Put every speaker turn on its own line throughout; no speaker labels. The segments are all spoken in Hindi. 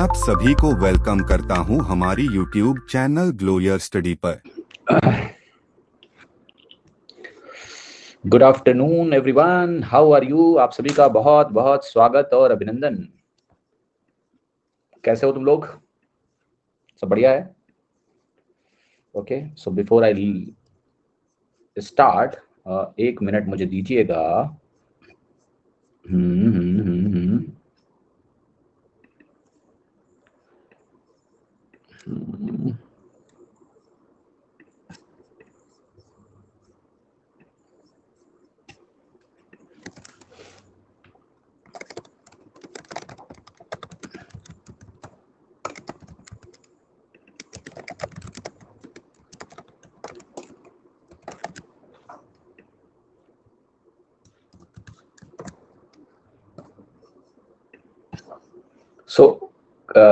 आप सभी को वेलकम करता हूं हमारी YouTube channel glow your study पर।
Good afternoon everyone, how are you. आप सभी का बहुत बहुत स्वागत और अभिनंदन। कैसे हो तुम लोग? सब बढ़िया है? Okay, so before I start, 1 minute मुझे दीजिएगा।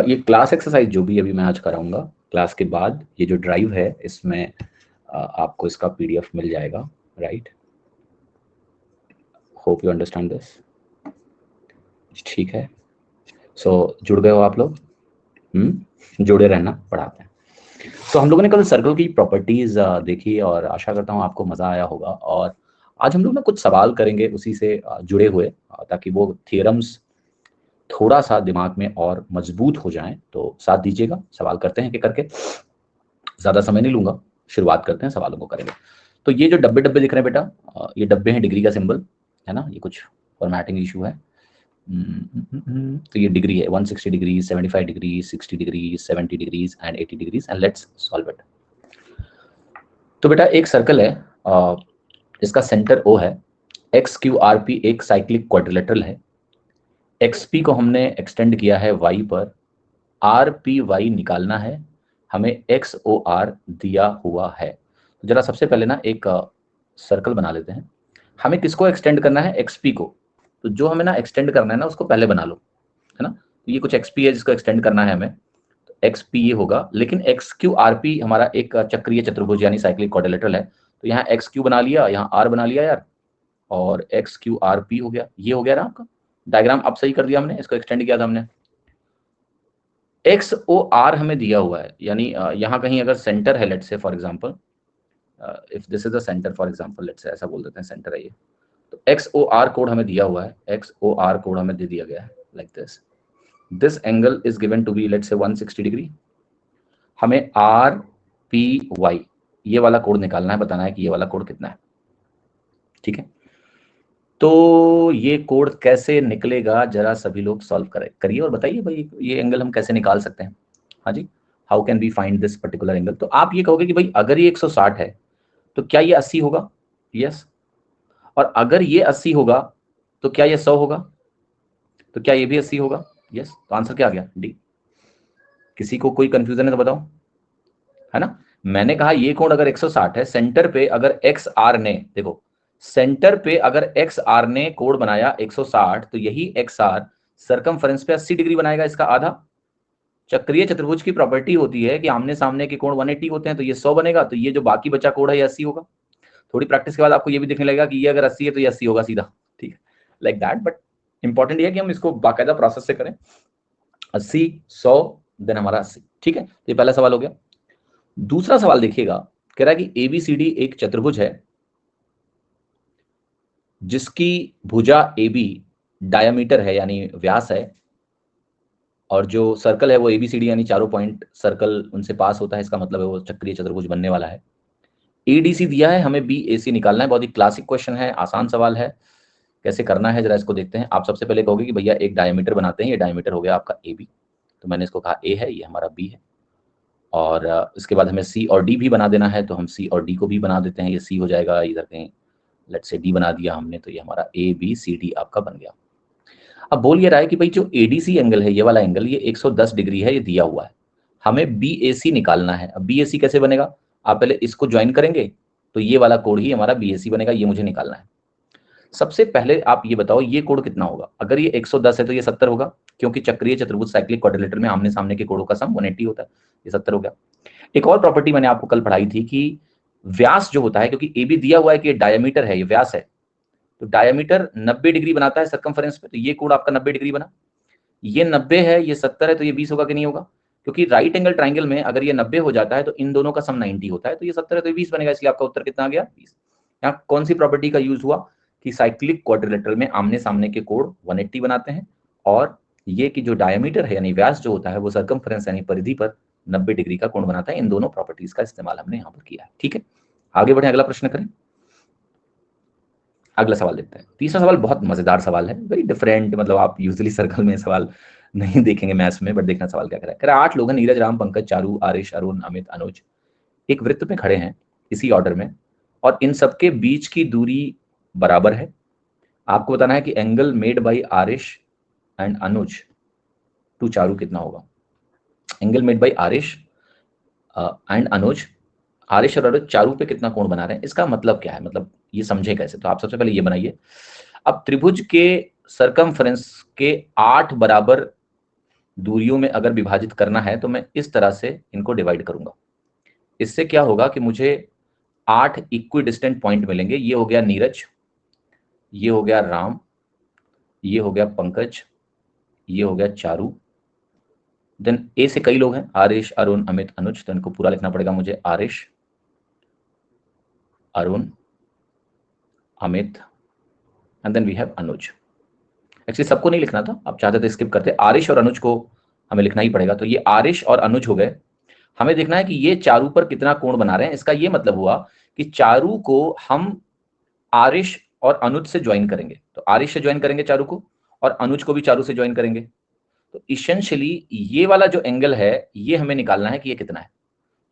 ये क्लास एक्सरसाइज जो भी अभी मैं आज कराऊंगा, क्लास के बाद ये जो ड्राइव है इसमें आपको इसका PDF मिल जाएगा, right? Hope you understand this. ठीक है, सो जुड़ गए हो आप लोग? जुड़े रहना, पढ़ाते हैं। तो हम लोगों ने कल सर्कल की प्रॉपर्टीज देखी और आशा करता हूँ आपको मजा आया होगा। और आज हम लोग ना कुछ सवाल करेंगे उसी से जुड़े हुए, ताकि वो थियरम्स थोड़ा सा दिमाग में और मजबूत हो जाएं। तो साथ दीजिएगा, सवाल करते हैं कि करके। ज्यादा समय नहीं लूंगा, शुरुआत करते हैं, सवालों को करेंगे। तो ये जो डब्बे डब्बे दिख रहे हैं बेटा, ये डब्बे हैं डिग्री का सिंबल, है ना? ये कुछ फॉर्मेटिंग इशू है। तो ये डिग्री है 160 degree, 75 degree, 60 degree, 70 degrees and 80 degrees, and let's solve it. तो बेटा एक सर्कल है, इसका सेंटर O है, XQRP एक साइक्लिक क्वाड्रिलेटरल है, XP को हमने एक्सटेंड किया है Y पर, RPY निकालना है, हमें XOR दिया हुआ है। तो जरा सबसे पहले ना एक सर्कल बना लेते हैं। हमें किसको एक्सटेंड करना है? XP को। तो जो हमें ना एक्सटेंड करना है ना उसको पहले बना लो, है ना? तो ये कुछ XP है जिसको एक्सटेंड करना है हमें, तो XP ये होगा। लेकिन XQRP हमारा एक चक्रीय चतुर्भुज यानी साइक्लिक क्वाड्रिलेटरल है, तो यहाँ XQ बना लिया, यहाँ R बना लिया यार, और XQRP हो गया। ये हो गया ना आपका डायग्राम। अब सही कर दिया हमने, इसको एक्सटेंड किया था हमने। XOR हमें दिया हुआ है, यानी यहाँ कहीं अगर सेंटर है, let's say for example, if this is the centre for example, let's say ऐसा बोल देते हैं सेंटर है ये, तो XOR कोड हमें दिया हुआ है, XOR कोड हमें दे दिया गया है like this angle is given to be let's say 160 degree. हमें RPY ये वाला कोड निकालना है, बताना है कि ये वाला कोड कितना है। ठीक है, तो ये कोड कैसे निकलेगा जरा सभी लोग सॉल्व करिए और बताइए भाई ये एंगल हम कैसे निकाल सकते हैं। हाँ जी, how can we find this particular angle? तो आप ये कहोगे कि भाई अगर ये 160 है तो क्या ये 80 होगा? यस। और अगर ये 80 होगा तो क्या ये 100 होगा? तो क्या ये भी 80 होगा? यस। तो आंसर क्या आ गया? डी। किसी को कोई कंफ्यूजन है तो बताओ, है ना? मैंने कहा ये कोण अगर 160 है, सेंटर पे अगर एक्स आर ने, देखो सेंटर पे अगर एक्स आर ने कोण बनाया 160, तो यही एक्स आर सरकमफरेंस पे 80 डिग्री बनाएगा, इसका आधा। चक्रीय चतुर्भुज की प्रॉपर्टी होती है कि आमने सामने के कोण 180 होते हैं, तो ये 100 बनेगा, तो ये जो बाकी बचा कोण है ये 80 होगा। थोड़ी प्रैक्टिस के बाद आपको ये भी दिखने लगेगा कि ये अगर 80 है तो ये 80 होगा सीधा, ठीक है, लाइक दैट। बट इंपॉर्टेंट ये है कि हम इसको बाकायदा प्रोसेस से करें। 80, 100, देन हमारा 80। ठीक है, ये पहला सवाल हो गया। दूसरा सवाल देखिएगा, कह रहा है कि ABCD एक चतुर्भुज है जिसकी भुजा AB डायमीटर है यानी व्यास है, और जो सर्कल है वो ABCD यानी चारों पॉइंट सर्कल उनसे पास होता है, इसका मतलब है वो चक्रीय चतुर्भुज बनने वाला है। ADC दिया है, हमें BAC निकालना है। बहुत ही क्लासिक क्वेश्चन है, आसान सवाल है। कैसे करना है जरा इसको देखते हैं। आप सबसे पहले कहोगे कि भैया एक डायमीटर बनाते हैं, ये डायमीटर हो गया आपका AB, तो मैंने इसको कहा A है, ये हमारा B है। और इसके बाद हमें C और D भी बना देना है, तो हम C और D को भी बना देते हैं। ये C हो जाएगा इधर कहीं, लेट्स से D बना दिया हमने, तो ये हमारा ABCD आपका बन गया। अब बोल ये रहा है कि भाई जो ADC एंगल है, ये वाला एंगल, ये 110 डिग्री है, ये दिया हुआ है। हमें BAC निकालना है। अब BAC कैसे बनेगा? आप पहले इसको ज्वाइन करेंगे तो ये वाला कोण ही हमारा BAC बनेगा, ये मुझे निकालना है। सबसे पहले आप ये बताओ ये कोण कितना होगा? अगर ये 110 है तो ये 70 होगा, क्योंकि चक्रीय चतुर्भुज साइक्लिक क्वाड्रिलेटरल में आमने सामने के कोणों का सम 180 होता है, ये 70 हो गया। एक और प्रॉपर्टी मैंने आपको कल पढ़ाई थी कि व्यास जो होता है, क्योंकि AB दिया हुआ है कि ये डायमीटर है, ये व्यास है, तो डायमीटर 90 डिग्री बनाता है सरकमफरेंस पे, तो ये कोण आपका 90 डिग्री बना। ये 90 है, ये 70 है, तो ये 20 होगा कि नहीं होगा? क्योंकि राइट एंगल ट्राइंगल में अगर ये 90 हो जाता है तो इन दोनों का सम 90 होता है, तो ये 70 है तो ये 20 बनेगा, इसलिए आपका उत्तर कितना आ गया? 20। यहाँ कौन सी प्रॉपर्टी का यूज हुआ कि साइक्लिक क्वाड्रिलेटरल में आमने सामने के कोण 180 बनाते हैं, और ये कि जो डायमीटर है यानी व्यास जो होता है वो सर्कमफ्रेंस यानी परिधि पर 90 डिग्री का कोण बनाता है। इन दोनों प्रॉपर्टीज का इस्तेमाल हमने यहाँ पर किया है। ठीक है, आगे बढ़े, अगला प्रश्न करें। अगला सवाल देखते हैं। तीसरा सवाल बहुत मजेदार सवाल है, वेरी डिफरेंट, मतलब आप यूजुअली सर्कल में सवाल नहीं देखेंगे मैथ्स में, बट देखना सवाल क्या कह रहा है। 8 लोग हैं, नीरज, राम, पंकज, चारू, आरिश, अरुण, अमित, अनुज, एक वृत्त में खड़े हैं इसी ऑर्डर में, और इन सबके बीच की दूरी बराबर है। आपको बताना है कि angle made by Aarish and Anuj to Charu कितना होगा। Angle made by Aarish and Anuj, Aarish और अनुज चारू पे कितना कोण बना रहे हैं, इसका मतलब क्या है, मतलब ये समझे कैसे? तो आप सबसे पहले ये बनाइए। अब त्रिभुज के सरकमफ्रेंस के 8 बराबर दूरियों में अगर विभाजित करना है तो मैं इस तरह से इनको डिवाइड करूंगा। इससे क्या होगा कि मुझे 8 इक्वी डिस्टेंट पॉइंट मिलेंगे। ये हो गया नीरज, ये हो गया राम, ये हो गया पंकज, ये हो गया चारू। देन ए से कई लोग हैं, आरिश, अरुण, अमित, अनुज, तो इनको पूरा लिखना पड़ेगा मुझे। Arish, Arun, Amit, and then we have Anuj. Actually सबको नहीं लिखना था, आप चाहते तो स्किप करते। आरिश और अनुज को हमें लिखना ही पड़ेगा, तो ये आरिश और अनुज हो गए। हमें देखना है कि ये चारू पर कितना कोण बना रहे हैं। इसका ये मतलब हुआ कि चारू को हम आरिश और अनुज से ज्वाइन करेंगे, तो आरिश से ज्वाइन करेंगे चारू को, और अनुज को भी चारू से ज्वाइन करेंगे। तो इसेंशियली ये वाला जो एंगल है ये हमें निकालना है कि ये कितना है।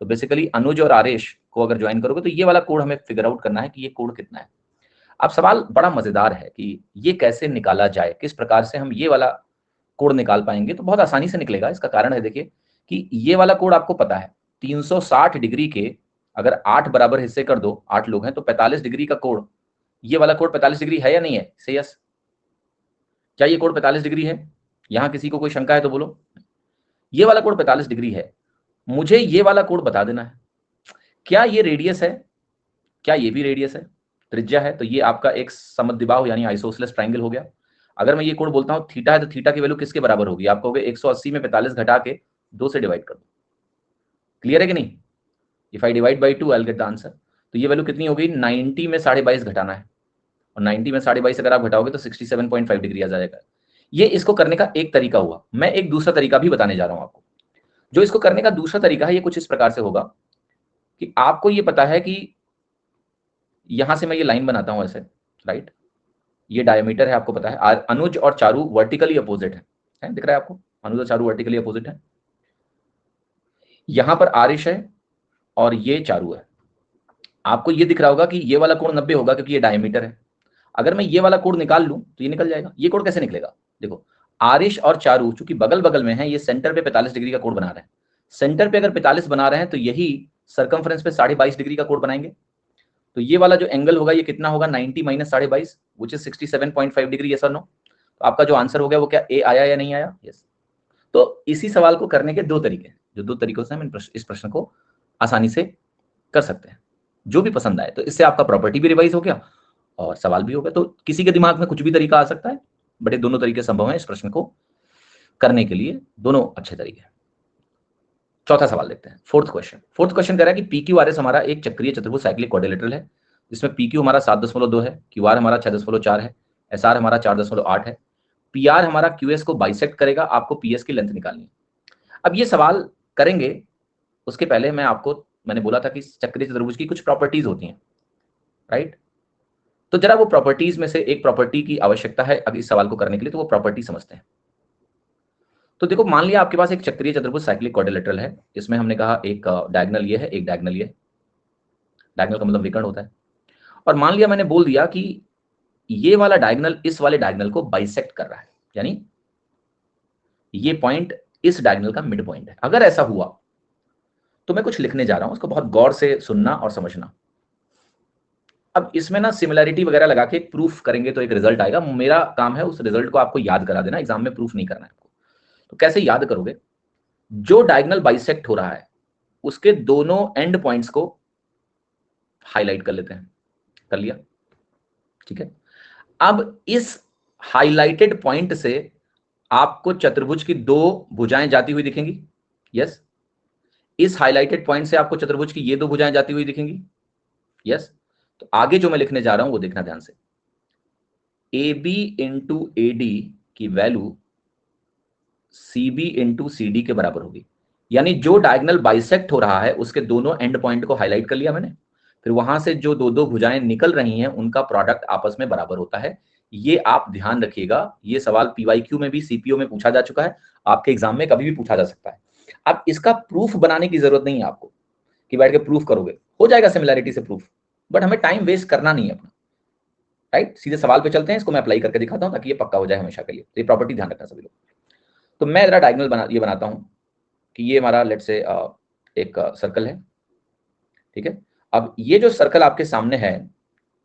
तो बेसिकली अनुज और आरिश को अगर ज्वाइन करोगे तो ये वाला कोण हमें फिगर आउट करना है कि ये कोण कितना है। अब सवाल बड़ा मजेदार है कि ये कैसे निकाला जाए, किस प्रकार से हम ये वाला कोण निकाल पाएंगे। तो बहुत आसानी से निकलेगा। इसका कारण है, देखिए कि ये वाला कोण आपको पता है 360 डिग्री के अगर 8 बराबर हिस्से कर दो, 8 लोग हैं तो 45 डिग्री का कोण, ये वाला कोण 45 डिग्री है या नहीं है? से यस, क्या ये कोण 45 डिग्री है? यहां किसी को कोई शंका है तो बोलो। ये वाला कोण 45 डिग्री है। मुझे ये वाला कोण बता देना है। क्या ये रेडियस है? क्या ये भी रेडियस है, त्रिज्या है? तो ये आपका एक समद्विबाहु यानी आइसोसेलेस ट्रायंगल हो गया। अगर मैं ये कोण बोलता हूं थीटा है, तो थीटा की वैल्यू किसके बराबर होगी? आप कहोगे 180 में 45 घटा के 2 से डिवाइड कर दो। क्लियर है कि नहीं? If I divide by 2 I will get the answer. तो ये वैल्यू कितनी होगी? 90 में 22.5 घटाना है, और 90 में 22.5 अगर आप घटाओगे तो 67.5 डिग्री आ जाएगा। ये इसको करने का एक तरीका हुआ। मैं एक दूसरा तरीका भी बताने जा रहा हूं आपको। जो इसको करने का दूसरा तरीका है, ये कुछ इस प्रकार से होगा कि आपको ये पता है कि यहां से मैं ये लाइन बनाता हूं ऐसे, राइट? ये डायमीटर है, आपको पता है। अनुज और चारू वर्टिकली अपोजिट है, दिख रहा है आपको? अनुज और चारू वर्टिकली अपोजिट है। यहां पर आरिश है और ये चारू है। आपको ये दिख रहा होगा कि ये वाला कोण 90 होगा क्योंकि ये डायमीटर है। अगर मैं ये वाला कोण निकाल लूं तो ये निकल जाएगा। ये कोण कैसे निकलेगा? देखो, आरिश और चारू चूंकि बगल बगल में है, ये सेंटर पे 45 डिग्री का कोण बना रहे हैं। सेंटर पे अगर 45 बना रहे हैं तो यही सर्कमफ्रेंस पे 22.5 डिग्री का कोण बनाएंगे। तो ये वाला जो एंगल होगा ये कितना होगा? 90 minus 22.5 which is 67.5 degree. Yes और नो? तो आपका जो आंसर हो गया वो क्या ए आया या नहीं आया? यस। तो इसी सवाल को करने के दो तरीके हैं, जो दो तरीकों से हम इस प्रश्न को आसानी से कर सकते हैं, जो भी पसंद आए। तो इससे आपका प्रॉपर्टी भी रिवाइज हो गया और सवाल भी हो गया। तो किसी के दिमाग में कुछ भी तरीका आ सकता है, बट ये दोनों तरीके संभव हैं इस प्रश्न को करने के लिए, दोनों अच्छे तरीके हैं। चौथा सवाल देखते हैं, फोर्थ क्वेश्चन कह रहा है कि पी क्यू आर एस हमारा एक चक्रीय चतुर्भुज साइक्लिक क्वाड्रिलेटरल है, जिसमें पी क्यू हमारा 7.2 है, क्यू आर हमारा 6.4 है, एस आर हमारा 4.8 है। पी आर हमारा क्यू एस को बाइसेक्ट करेगा, आपको पी एस की लेंथ निकालनी है। अब ये सवाल करेंगे उसके पहले मैंने बोला था कि चक्रीय चतुर्भुज की कुछ प्रॉपर्टीज होती हैं, राइट? तो जरा वो प्रॉपर्टीज में से एक प्रॉपर्टी की आवश्यकता है अगर इस सवाल को करने के लिए, तो वो प्रॉपर्टी समझते हैं। तो देखो, मान लिया आपके पास एक चक्रीय चतुर्भुज साइक्लिक क्वाड्रिलेटरल है, इसमें हमने कहा एक डायगोनल ये है, एक डायगोनल ये। डायगोनल का मतलब विकर्ण होता है। और मान लिया मैंने बोल दिया कि ये वाला डायगोनल इस वाले डायगोनल को बाइसेक्ट कर रहा है, यानी ये पॉइंट इस डायगोनल का मिड पॉइंट है। अगर ऐसा हुआ तो मैं कुछ लिखने जा रहा हूं, उसको बहुत गौर से सुनना और समझना। अब इसमें ना सिमिलैरिटी वगैरह लगा के प्रूफ करेंगे तो एक रिजल्ट आएगा। मेरा काम है उस रिजल्ट को आपको याद करा देना, एग्जाम में प्रूफ नहीं करना है आपको। तो कैसे याद करोगे? जो डायगोनल बाइसेक्ट हो रहा है उसके दोनों एंड पॉइंट्स को हाईलाइट कर लेते हैं। कर लिया? ठीक है। अब इस हाईलाइटेड पॉइंट से आपको चतुर्भुज की दो भुजाएं जाती हुई दिखेंगी। यस, इस हाईलाइटेड पॉइंट से आपको चतुर्भुज की ये दो भुजाएं जाती हुई दिखेंगी। यस, तो आगे जो मैं लिखने जा रहा हूं वो देखना ध्यान से। A B into A D की value C B into C D के बराबर होगी। यानी जो डायगोनल बाइसेक्ट हो रहा है उसके दोनों एंड पॉइंट को हाईलाइट कर लिया मैंने, फिर वहां से जो दो दो भुजाएं निकल रही हैं उनका प्रोडक्ट आपस में बराबर होता है। ये आप ध्यान रखिएगा, ये सवाल पीवाईक्यू में भी सीपीओ में पूछा जा चुका है, आपके एग्जाम में कभी भी पूछा जा सकता है। अब इसका प्रूफ बनाने की जरूरत नहीं है आपको कि बैठ के प्रूफ करोगे, हो जाएगा सिमिलैरिटी से प्रूफ, बट हमें टाइम वेस्ट करना नहीं है अपना। राइट, सीधे सवाल पे चलते हैं, इसको मैं अप्लाई करके दिखाता हूं ताकि ये पक्का हो जाए हमेशा के लिए। तो ये प्रॉपर्टी ध्यान रखना सभी लोग। तो मैं जरा डायगोनल बनाता हूं कि ये हमारा लेट्स से एक सर्कल है, ठीक है। अब ये जो सर्कल आपके सामने है,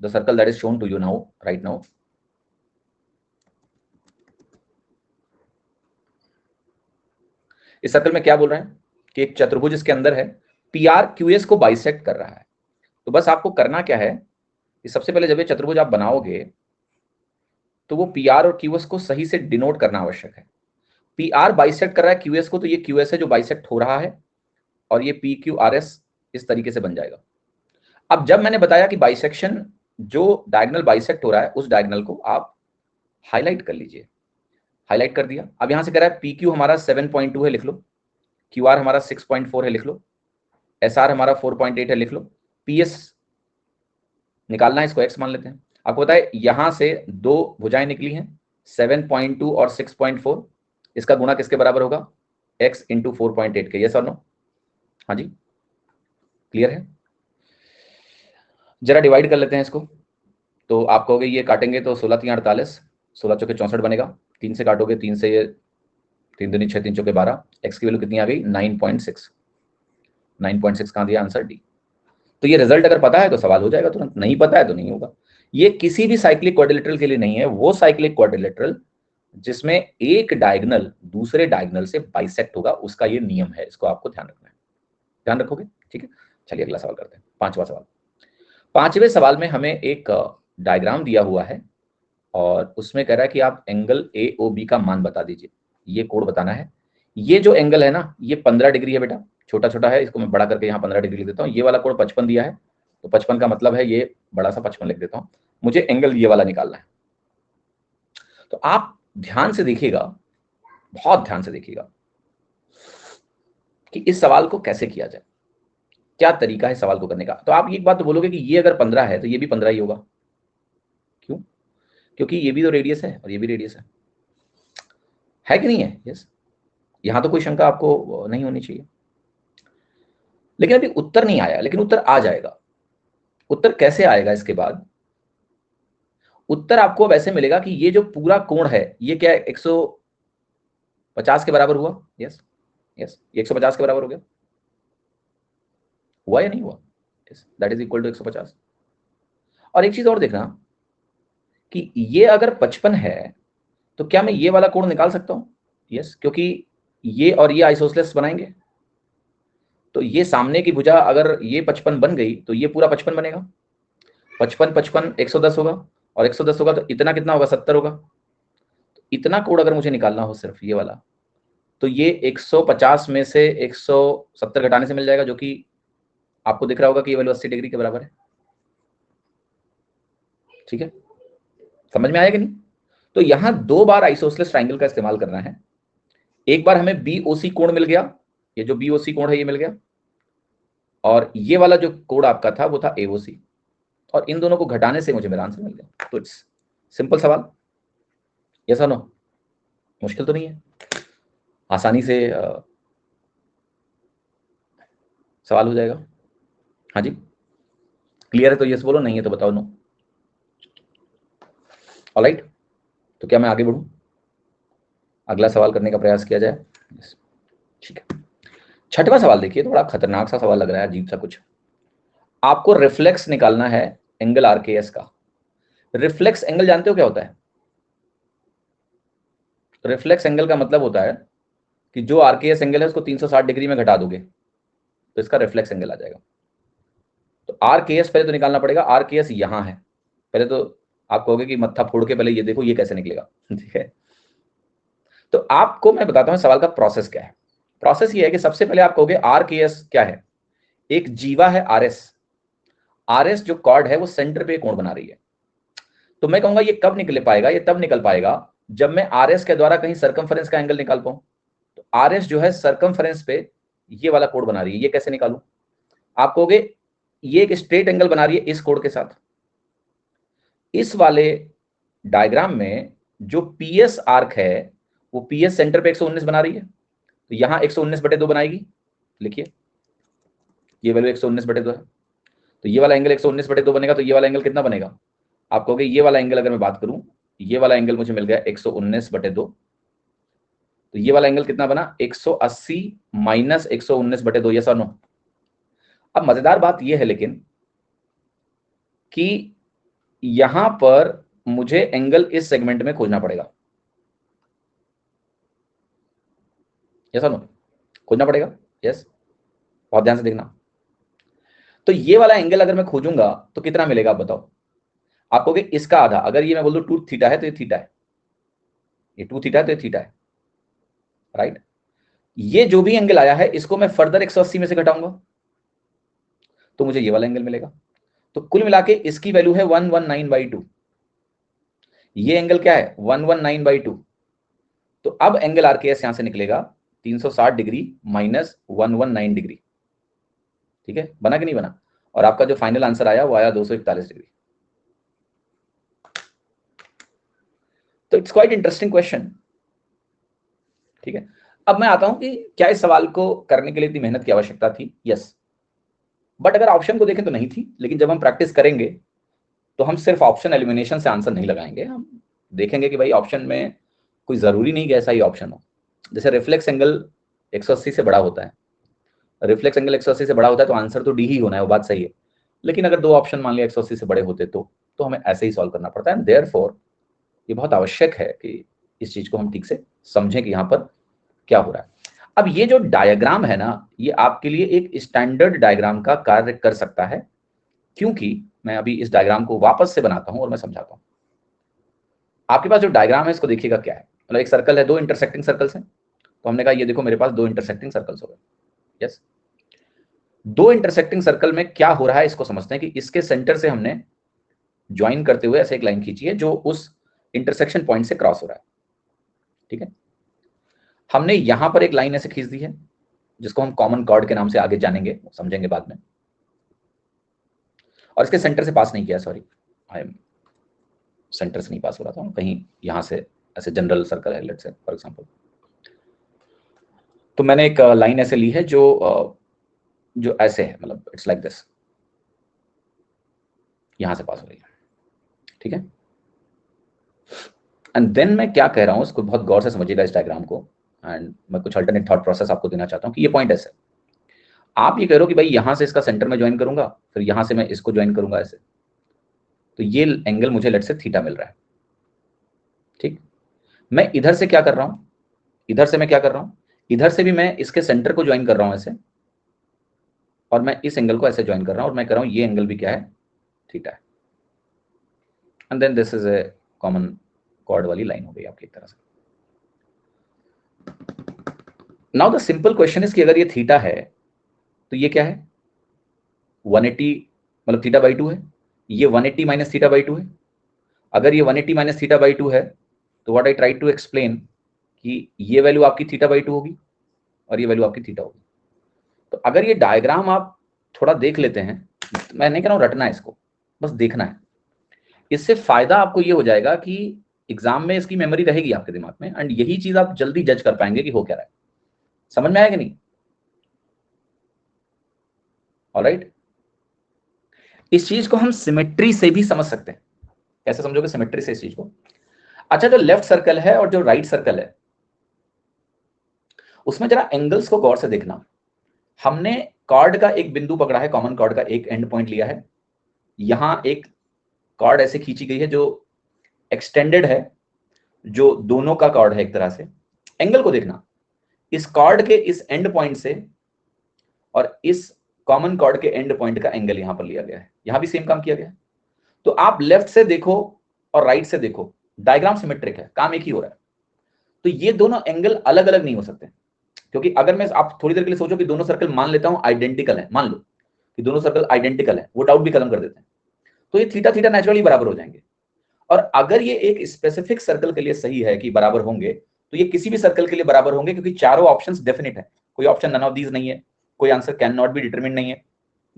the circle that is shown to you now right now, इस सर्कल में क्या बोल रहे हैं कि एक चतुर्भुज इसके अंदर है, पी आर क्यू एस को बाइसेक्ट कर रहा है। तो बस आपको करना क्या है कि सबसे पहले जब ये चतुर्भुज आप बनाओगे तो वो पी आर और क्यू एस को सही से डिनोट करना आवश्यक है। पी आर बाइसेक्ट कर रहा है क्यू एस को, तो ये क्यू एस है जो बाइसेक्ट हो रहा है, और ये पी क्यू आर एस इस तरीके से बन जाएगा। अब जब मैंने बताया कि बाइसेक्शन जो डायगोनल बाइसेक्ट हो रहा है उस डायगोनल को आप हाईलाइट कर लीजिए, हाईलाइट कर दिया। अब यहां से कह रहा है पी क्यू हमारा 7.2 है, लिख लो। क्यू आर हमारा 6.4 है, लिख लो। एस आर हमारा 4.8 है, लिख लो। पी एस निकालना है, इसको एक्स मान लेते हैं। आपको पता है यहां से दो भुजाएं निकली हैं, 7.2 और 6.4, इसका गुणा किसके बराबर होगा, x इंटू 4.8 के। यस और नो? हाँ जी, क्लियर है? जरा डिवाइड कर लेते हैं इसको। तो आप कहोगे ये काटेंगे तो 16 3 48, 16 चौके 64 बनेगा। 3 से काटोगे, 3 से ये 3 दूनी 6, 3 चौके 12, x की वैल्यू कितनी आ गई, 9.6। 9.6 कहां दिया, आंसर डी। तो ये रिजल्ट अगर पता है तो सवाल हो जाएगा तुरंत, नहीं पता है तो नहीं होगा। ये किसी भी साइक्लिक क्वाड्रिलेटरल के लिए नहीं है, वो साइक्लिक क्वाड्रिलेटरल जिसमें एक डायगोनल दूसरे डायगोनल से बाइसेक्ट होगा, उसका ये नियम है। इसको आपको ध्यान रखना है, ध्यान रखोगे? ठीक है, चलिए अगला सवाल करते हैं, पांचवा सवाल। पांचवें सवाल में हमें एक डायग्राम दिया हुआ है और उसमें कह रहा है कि आप एंगल ए ओ बी का मान बता दीजिए। ये कोड बताना है। ये जो एंगल है ना, ये 15 डिग्री है बेटा, छोटा छोटा है, इसको मैं बड़ा करके यहाँ 15 डिग्री लिख देता हूँ। ये वाला कोड 55 दिया है, तो 55 का मतलब है ये बड़ा सा 55 लिख देता हूँ। मुझे एंगल ये वाला निकालना है। तो आप ध्यान से देखिएगा, बहुत ध्यान से देखिएगा कि इस सवाल को कैसे किया जाए, क्या तरीका है सवाल को करने का। तो आप एक बात तो बोलोगे कि ये अगर 15 है तो ये भी 15 ही होगा। क्यों? क्योंकि ये भी तो रेडियस है और ये भी रेडियस है कि नहीं है? यस, यहां तो कोई शंका आपको नहीं होनी चाहिए। लेकिन अभी उत्तर नहीं आया, लेकिन उत्तर आ जाएगा। उत्तर कैसे आएगा इसके बाद? उत्तर आपको अब ऐसे मिलेगा कि ये जो पूरा कोण है ये क्या है, 150 के बराबर हुआ। यस यस, 150 के बराबर हो गया, हुआ या नहीं हुआ? Yes, that is equal to 150। और एक चीज और देखना कि ये अगर 55 है तो क्या मैं ये वाला कोण निकाल सकता हूं? यस, क्योंकि ये और ये आइसोसेलेस बनाएंगे, तो ये सामने की भुजा अगर ये 55 बन गई तो ये पूरा 55 बनेगा। 55 55 110 होगा, और 110 होगा तो इतना कितना होगा, 70 होगा। तो इतना कोण अगर मुझे निकालना हो सिर्फ ये वाला, तो ये 150 में से 170 घटाने से मिल जाएगा, जो कि आपको दिख रहा होगा कि ये वैल्यू 80 डिग्री के बराबर है। ठीक है, समझ में आएगा नहीं? तो यहां दो बार आइसोसेलेस ट्रायंगल का इस्तेमाल करना है। एक बार हमें बीओसी कोण मिल गया, ये जो बीओसी कोण है ये मिल गया, और ये वाला जो कोण आपका था वो था एओसी, और इन दोनों को घटाने से मुझे मेरा आंसर मिल गया। तो इट्स सिंपल सवाल, यस और नो? मुश्किल तो नहीं है, आसानी से सवाल हो जाएगा। हाँ जी, क्लियर है तो यस बोलो, नहीं है तो बताओ नो। ऑलराइट, तो क्या मैं आगे बढ़ूं, अगला सवाल करने का प्रयास किया जाए? ठीक है, छठवां सवाल देखिए, थोड़ा खतरनाक सा सवाल लग रहा है, अजीब सा कुछ। आपको रिफ्लेक्स निकालना है एंगल आरकेएस का। रिफ्लेक्स एंगल जानते हो क्या होता है? रिफ्लेक्स एंगल का मतलब होता है कि जो आरकेएस एंगल है उसको 360 डिग्री में घटा दोगे तो इसका रिफ्लेक्स एंगल आ जाएगा। तो आरकेएस पहले तो निकालना पड़ेगा। आरकेएस यहां है, पहले तो आप कहोगे कि मत्था फोड़ के पहले ये देखो ये कैसे निकलेगा। ठीक है, तो आपको मैं बताता हूं सवाल का प्रोसेस क्या है। प्रोसेस ये है कि सबसे पहले आप कहोगे आर के एस क्या है, एक जीवा है आर एस। आर एस जो कॉर्ड है वो सेंटर पे कोण बना रही है। तो मैं कहूंगा ये कब निकल पाएगा, ये तब निकल पाएगा जब मैं आर एस के द्वारा कहीं सरकमफेरेंस का एंगल निकाल पाऊं। तो आर एस जो है सरकमफेरेंस पे ये वाला कोण बना रही है, ये कैसे निकालूं? आप कहोगे ये एक स्ट्रेट एंगल बना रही है इस कोण के साथ। इस वाले डायग्राम में जो पीएस आर्क है वो पीएस सेंटर पे 119 बना रही है, तो यहां 119/2 बनाएगी। लिखिए ये वैल्यू 119/2 है, तो ये वाला एंगल 119/2 बनेगा। तो ये वाला एंगल कितना बनेगा? आप कहोगे ये वाला एंगल अगर मैं बात करूं, ये वाला एंगल मुझे मिल गया 119/2, तो ये वाला एंगल कितना बना? 180 माइनस 119/2, यस और नो? अब मजेदार बात यह है लेकिन कि यहां पर मुझे एंगल इस सेगमेंट में खोजना पड़ेगा, यस और नो? खोजना पड़ेगा, यस। बहुत ध्यान से देखना। तो ये वाला एंगल अगर मैं खोजूंगा तो कितना मिलेगा आप बताओ? आप कहोगे इसका आधा। अगर ये मैं बोल दूं 2 थीटा है तो ये थीटा है, ये 2 थीटा है तो ये थीटा है, राइट। ये जो भी एंगल आया है इसको मैं फर्दर 180 में से घटाऊंगा तो मुझे ये वाला एंगल मिलेगा। तो कुल मिला के इसकी वैल्यू है 119/2। ये एंगल क्या है? 119/2। तो अब एंगल आरकेएस यहां से निकलेगा 360 डिग्री माइनस 119 डिग्री। ठीक है, बना कि नहीं बना? और आपका जो फाइनल आंसर आया वो आया 241 डिग्री। तो इट्स क्वाइट इंटरेस्टिंग क्वेश्चन। ठीक है, अब मैं आता हूं कि क्या इस सवाल को करने के लिए इतनी मेहनत की आवश्यकता थी? यस, बट अगर ऑप्शन को देखें तो नहीं थी। लेकिन जब हम प्रैक्टिस करेंगे तो हम सिर्फ ऑप्शन एलिमिनेशन से आंसर नहीं लगाएंगे, हम देखेंगे कि भाई ऑप्शन में कोई जरूरी नहीं कि ऐसा ही ऑप्शन हो। जैसे रिफ्लेक्स एंगल 180 से बड़ा होता है, रिफ्लेक्स एंगल 180 से बड़ा होता है तो आंसर तो डी ही होना है, वो बात सही है। लेकिन अगर दो ऑप्शन मान लिया 180 से बड़े होते तो हमें ऐसे ही सॉल्व करना पड़ता है। देयरफॉर ये बहुत आवश्यक है कि इस चीज को हम ठीक से समझें कि यहाँ पर क्या हो रहा है। अब ये जो डायग्राम है ना, ये आपके लिए एक स्टैंडर्ड डायग्राम का कार्य कर सकता है, क्योंकि मैं अभी इस डायग्राम को वापस से बनाता हूं और मैं समझाता हूं। आपके पास जो डायग्राम है इसको देखिएगा क्या है। मतलब एक सर्कल है, दो इंटरसेक्टिंग सर्कल्स हैं। तो हमने कहा ये देखो मेरे पास दो इंटरसेक्टिंग सर्कल्स हो गए। यस, दो इंटरसेक्टिंग सर्कल में क्या हो रहा है इसको समझते हैं कि इसके सेंटर से हमने ज्वाइन करते हुए ऐसे एक लाइन खींची है जो उस इंटरसेक्शन पॉइंट से क्रॉस हो रहा है। ठीक है, हमने यहां पर एक लाइन ऐसे खींच दी है जिसको हम कॉमन कॉर्ड के नाम से आगे जानेंगे, समझेंगे बाद में। और इसके सेंटर से पास नहीं किया, सॉरी, आई एम सेंटर से नहीं पास हो रहा था, कहीं यहां से ऐसे जनरल सर्कल है लेट्स से फॉर एग्जांपल। तो मैंने एक लाइन ऐसे ली है जो ऐसे है, मतलब इट्स लाइक दिस, यहां से पास हो रही है। ठीक है, एंड देन मैं क्या कह रहा हूं इसको बहुत गौर से समझिएगा इस डायग्राम को, एंड मैं कुछ अल्टरनेट थॉट प्रोसेस आपको देना चाहता हूं कि ये पॉइंट ऐसे, आप ये कह रहे हो कि भाई यहां से इसका सेंटर में ज्वाइन करूंगा, फिर यहां से मैं इसको ज्वाइन करूंगा ऐसे, तो ये एंगल मुझे लेट से थीटा मिल रहा है। ठीक, मैं इधर से क्या कर रहा हूं, इधर से मैं क्या कर रहा हूं, इधर से भी मैं इसके सेंटर को ज्वाइन कर रहा हूं ऐसे, और मैं इस एंगल को ऐसे ज्वाइन कर रहा हूं, और मैं कर रहा हूं ये एंगल भी क्या है? थीटा है। And then this is a common chord वाली लाइन हो गई आपकी एक तरह से। Now the simple question is कि अगर ये थीटा है तो ये क्या है? 180 मतलब थीटा/2 है। ये 180 माइनस थीटा/2 है। अगर ये 180 माइनस थीटा/2 है तो what I try to explain कि ये वैल्यू आपकी थीटा/2 होगी और ये वैल्यू आपकी थीटा होगी। तो अगर ये डायग्राम आप थोड़ा देख लेते हैं, मैं नहीं कह रहा हूं रटना है इसको, बस देखना है। इससे फायदा आपको ये हो जाएगा कि एग्जाम में इसकी मेमोरी रहेगी आपके दिमाग में, एंड यही चीज आप जल्दी जज कर पाएंगे कि हो क्या रहा है। समझ में आया कि नहीं? ऑलराइट, इस चीज को हम सिमेट्री से भी समझ सकते हैं। कैसे समझोगे सिमेट्री से इस चीज को? अच्छा, जो लेफ्ट सर्कल है और जो राइट सर्कल है उसमें जरा एंगल्स को गौर से देखना। हमने कॉर्ड का एक बिंदु पकड़ा है, कॉमन कॉर्ड का एक एंड पॉइंट लिया है, यहां एक कॉर्ड ऐसे खींची गई है जो एक्सटेंडेड है, जो दोनों का कॉर्ड है एक तरह से। एंगल को देखना, इस कॉर्ड के इस एंड पॉइंट से और इस कॉमन कॉर्ड के एंड पॉइंट का एंगल यहां पर लिया गया है, यहां भी सेम काम किया गया है। तो आप लेफ्ट से देखो और राइट से देखो, डायग्राम सिमेट्रिक है, काम एक ही हो रहा है। तो ये दोनों एंगल अलग अलग नहीं हो सकते, क्योंकि अगर मैं, आप थोड़ी देर के लिए सोचो कि दोनों सर्कल मान लेता हूं आइडेंटिकल है, मान लो कि दोनों सर्कल आइडेंटिकल है, वो डाउट भी खत्म कर देते हैं, तो ये थीटा थीटा नेचुरली बराबर हो जाएंगे। और अगर ये एक स्पेसिफिक सर्कल के लिए सही है कि बराबर होंगे, तो ये किसी भी सर्कल के लिए बराबर होंगे, क्योंकि चारों ऑप्शंस डेफिनेट है, कोई ऑप्शन नन ऑफ दीज नहीं है, कोई answer can not be determined नहीं है,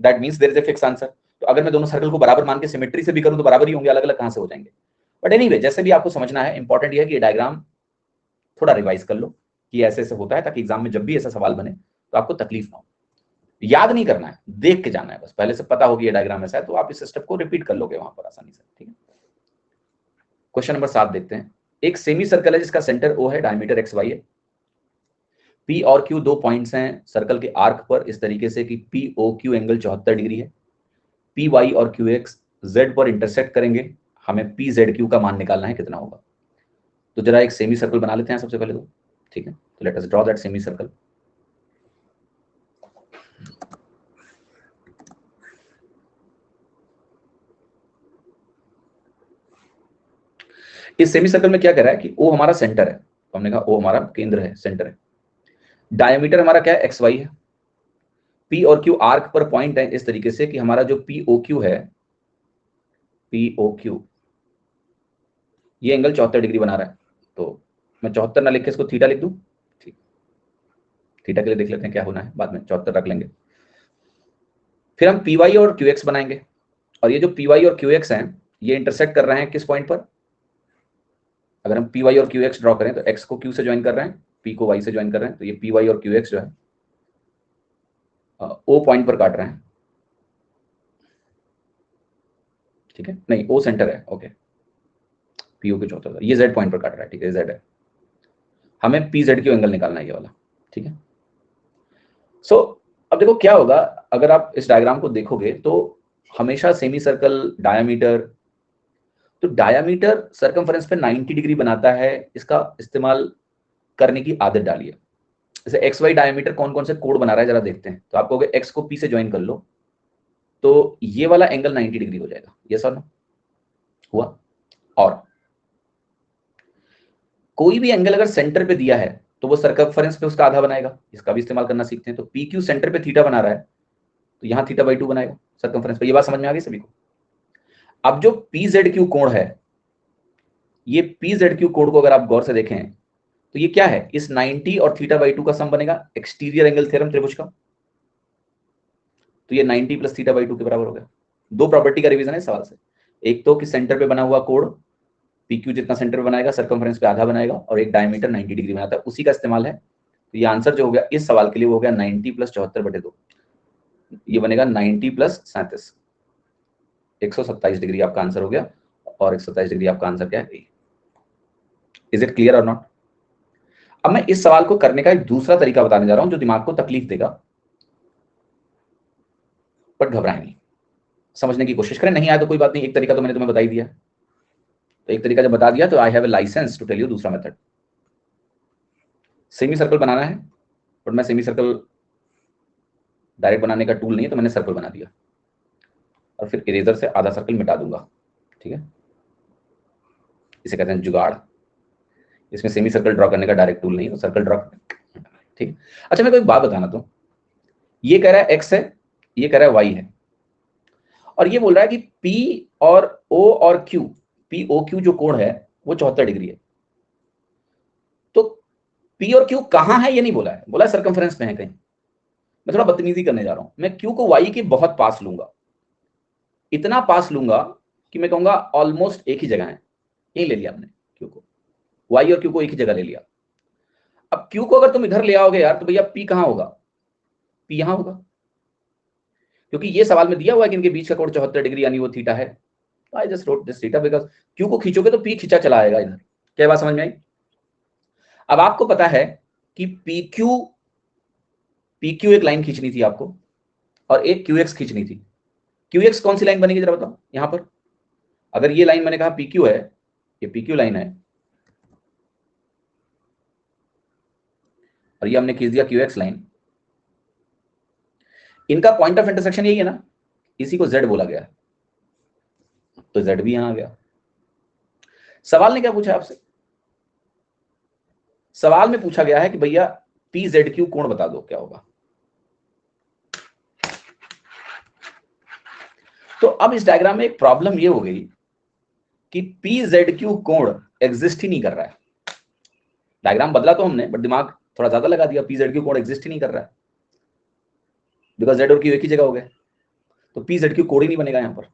that means there is a fix answer. तो अगर मैं दोनों सर्कल को बराबर मान के सिमेट्री से भी करूं तो बराबर ही होंगे, अलग अलग कहां से हो जाएंगे। बट एनीवे, जैसे भी आपको समझना है, इंपॉर्टेंट ये है कि ये डायग्राम थोड़ा रिवाइज कर लो कि ऐसे ऐसे होता है, ताकि एग्जाम में जब भी ऐसा सवाल बने तो आपको तकलीफ ना हो। याद नहीं करना है, देख के जाना है, बस पहले से पता होगी ये डायग्राम ऐसा है, तो आप इस स्टेप को रिपीट कर लोगे वहां पर आसानी से, ठीक है। क्वेश्चन नंबर 7 देखते हैं। एक सेमी सर्कल है जिसका सेंटर O है, डायमीटर XY है, P और Q दो पॉइंट्स हैं सर्कल के आर्क पर, इस तरीके से कि POQ एंगल 74 डिग्री है, PY और QX Z पर इंटरसेक्ट करेंगे, हमें PZQ का मान निकालना है, कितना होगा। तो जरा एक सेमी सर्कल बना लेते हैं सबसे पहले तो, ठीक है। तो let us draw that semi circle. इस सेमी सर्कल में क्या कह रहा है कि O हमारा सेंटर है, तो हमने कहा O हमारा केंद्र है, सेंटर है। डायमीटर हमारा क्या है, XY है। P और Q आर्क पर पॉइंट है, इस तरीके से कि हमारा जो POQ है, POQ ये एंगल 74 डिग्री बना रहा है। तो मैं 74 ना लिख के इसको थीटा लिख दूं, ठीक। थीटा के लिए देख लेते हैं क्या होना है, बाद में 74 रख लेंगे। फिर हम PY और QX बनाएंगे, और ये जो PY और QX हैं, ये इंटरसेक्ट कर रहे हैं किस पॉइंट पर। अगर हम PY और QX ड्रॉ करें तो X को Q से ज्वाइन कर रहे हैं, P को Y से ज्वाइन कर रहे हैं, तो ये PY और QX जो है O पॉइंट पर काट रहे हैं, ठीक है। नहीं, O सेंटर है, ओके। PO के 74, ये Z पॉइंट पर काट रहा है, ठीक है, Z है। हमें PZQ एंगल निकालना है, ये वाला, ठीक है। सो अब देखो क्या होगा, अगर आप इस डायग्राम को देखोगे तो हमेशा सेमी सर्कल डायामीटर, तो डायामीटर सर्कमफरेंस पे 90 डिग्री बनाता है, इसका इस्तेमाल करने की आदत डालिए। जैसे एक्स वाई डायमीटर कौन कौन से कोड बना रहा है जरा देखते हैं। तो आप कहोगे एक्स को पी से ज्वाइन कर लो, तो ये वाला एंगल 90 डिग्री हो जाएगा, ये सर हुआ। और कोई भी एंगल अगर सेंटर पे दिया है तो वो सर्कमफरेंस पे उसका आधा बनाएगा, इसका भी इस्तेमाल करना सीखते हैं। तो पी क्यू सेंटर पे थीटा बना रहा है, तो यहाँ थीटा बाई 2 बनाएगा सर्कमफरेंस पे। ये बात समझ में आ गई सभी को। अब जो पी जेड क्यू कोण है, ये पी जेड क्यू कोण को अगर आप गौर से देखें तो ये क्या है, इस 90 और थीटा बाई 2 का सम बनेगा, एक्सटीरियर एंगल थ्योरम त्रिभुज का। तो ये 90 प्लस थीटा बाई 2 के बराबर हो गया। दो प्रॉपर्टी का रिवीजन है सवाल से, एक तो कि सेंटर पे बना हुआ कोण PQ जितना सेंटर पे बनाएगा सर्कमफरेंस पे आधा बनाएगा, और एक डायमीटर 90 डिग्री बनाता है, उसी का इस्तेमाल है। तो ये आंसर जो हो गया इस सवाल के लिए वो हो गया 90 प्लस 74/2, ये बनेगा 90 प्लस 37, 127 डिग्री आपका आंसर हो गया। और 127 डिग्री आपका आंसर क्या है, इज इट क्लियर और नॉट। अब मैं इस सवाल को करने का एक दूसरा तरीका बताने जा रहा हूं जो दिमाग को तकलीफ देगा, पर घबराएं नहीं, समझने की कोशिश करें। नहीं आया तो कोई बात नहीं, एक तरीका तो मैंने तुम्हें बता ही दिया। तो एक तरीका जब बता दिया तो I have a license to tell you दूसरा मेथड। सेमी सर्कल बनाना है, बट मैं सेमी सर्कल डायरेक्ट बनाने का टूल नहीं है, तो मैंने सर्कल बना दिया और फिर इरेजर से आधा सर्कल मिटा दूंगा, ठीक है। इसे कहते हैं जुगाड़। इसमें सेमी सर्कल ड्रॉ करने का डायरेक्ट टूल नहीं है, तो सर्कल ड्रॉ, ठीक। अच्छा मेरे को एक बात बताना, तो ये कह रहा है एक्स है, ये कह रहा है वाई है, और ये बोल रहा है कि पी और ओ और क्यू, पी ओ क्यू जो कोण है वो 74 डिग्री है। तो पी और क्यू कहां है ये नहीं बोला है, बोला है सर्कमफरेंस में है कहीं। मैं थोड़ा बदतमीजी करने जा रहा हूं, मैं क्यू को वाई के बहुत पास लूंगा, इतना पास लूंगा कि मैं कहूंगा ऑलमोस्ट एक ही जगह है। यही ले लिया हमने क्यू को, वाई और क्यू को एक ही जगह ले लिया। अब क्यू को अगर तुम इधर ले आओगे यार, तो भैया पी कहां होगा, पी यहां होगा, क्योंकि ये सवाल में दिया हुआ है कि इनके बीच का कोण 74 डिग्री यानी वो थीटा है। I just wrote this theta because Q को खींचोगे तो पी खींचा चला आएगा इधर। क्या बात समझ में आई। अब आपको पता है कि पीक्यू एक लाइन खींचनी थी आपको, और एक क्यूएक्स खींचनी थी। क्यूएक्स कौन सी लाइन बनेगी जरा बताओ यहां पर। अगर ये लाइन मैंने कहा पीक्यू है, ये पीक्यू लाइन है, और ये हमने खींच दिया क्यूएक्स लाइन, इनका पॉइंट ऑफ इंटरसेक्शन यही है ना, इसी को जेड बोला गया, तो जेड भी यहां आ गया। सवाल ने क्या पूछा आपसे, सवाल में पूछा गया है कि भैया PZQ कोण बता दो क्या होगा। तो अब इस डायग्राम में एक प्रॉब्लम ये हो गई कि PZQ कोण एग्जिस्ट ही नहीं कर रहा है। डायग्राम बदला तो हमने, बट दिमाग थोड़ा ज्यादा लगा दिया, PZQ कोण एग्जिस्ट ही नहीं कर रहा है, बिकॉज Z और Q एक ही जगह हो गए, तो PZQ कोण ही नहीं बनेगा यहाँ पर।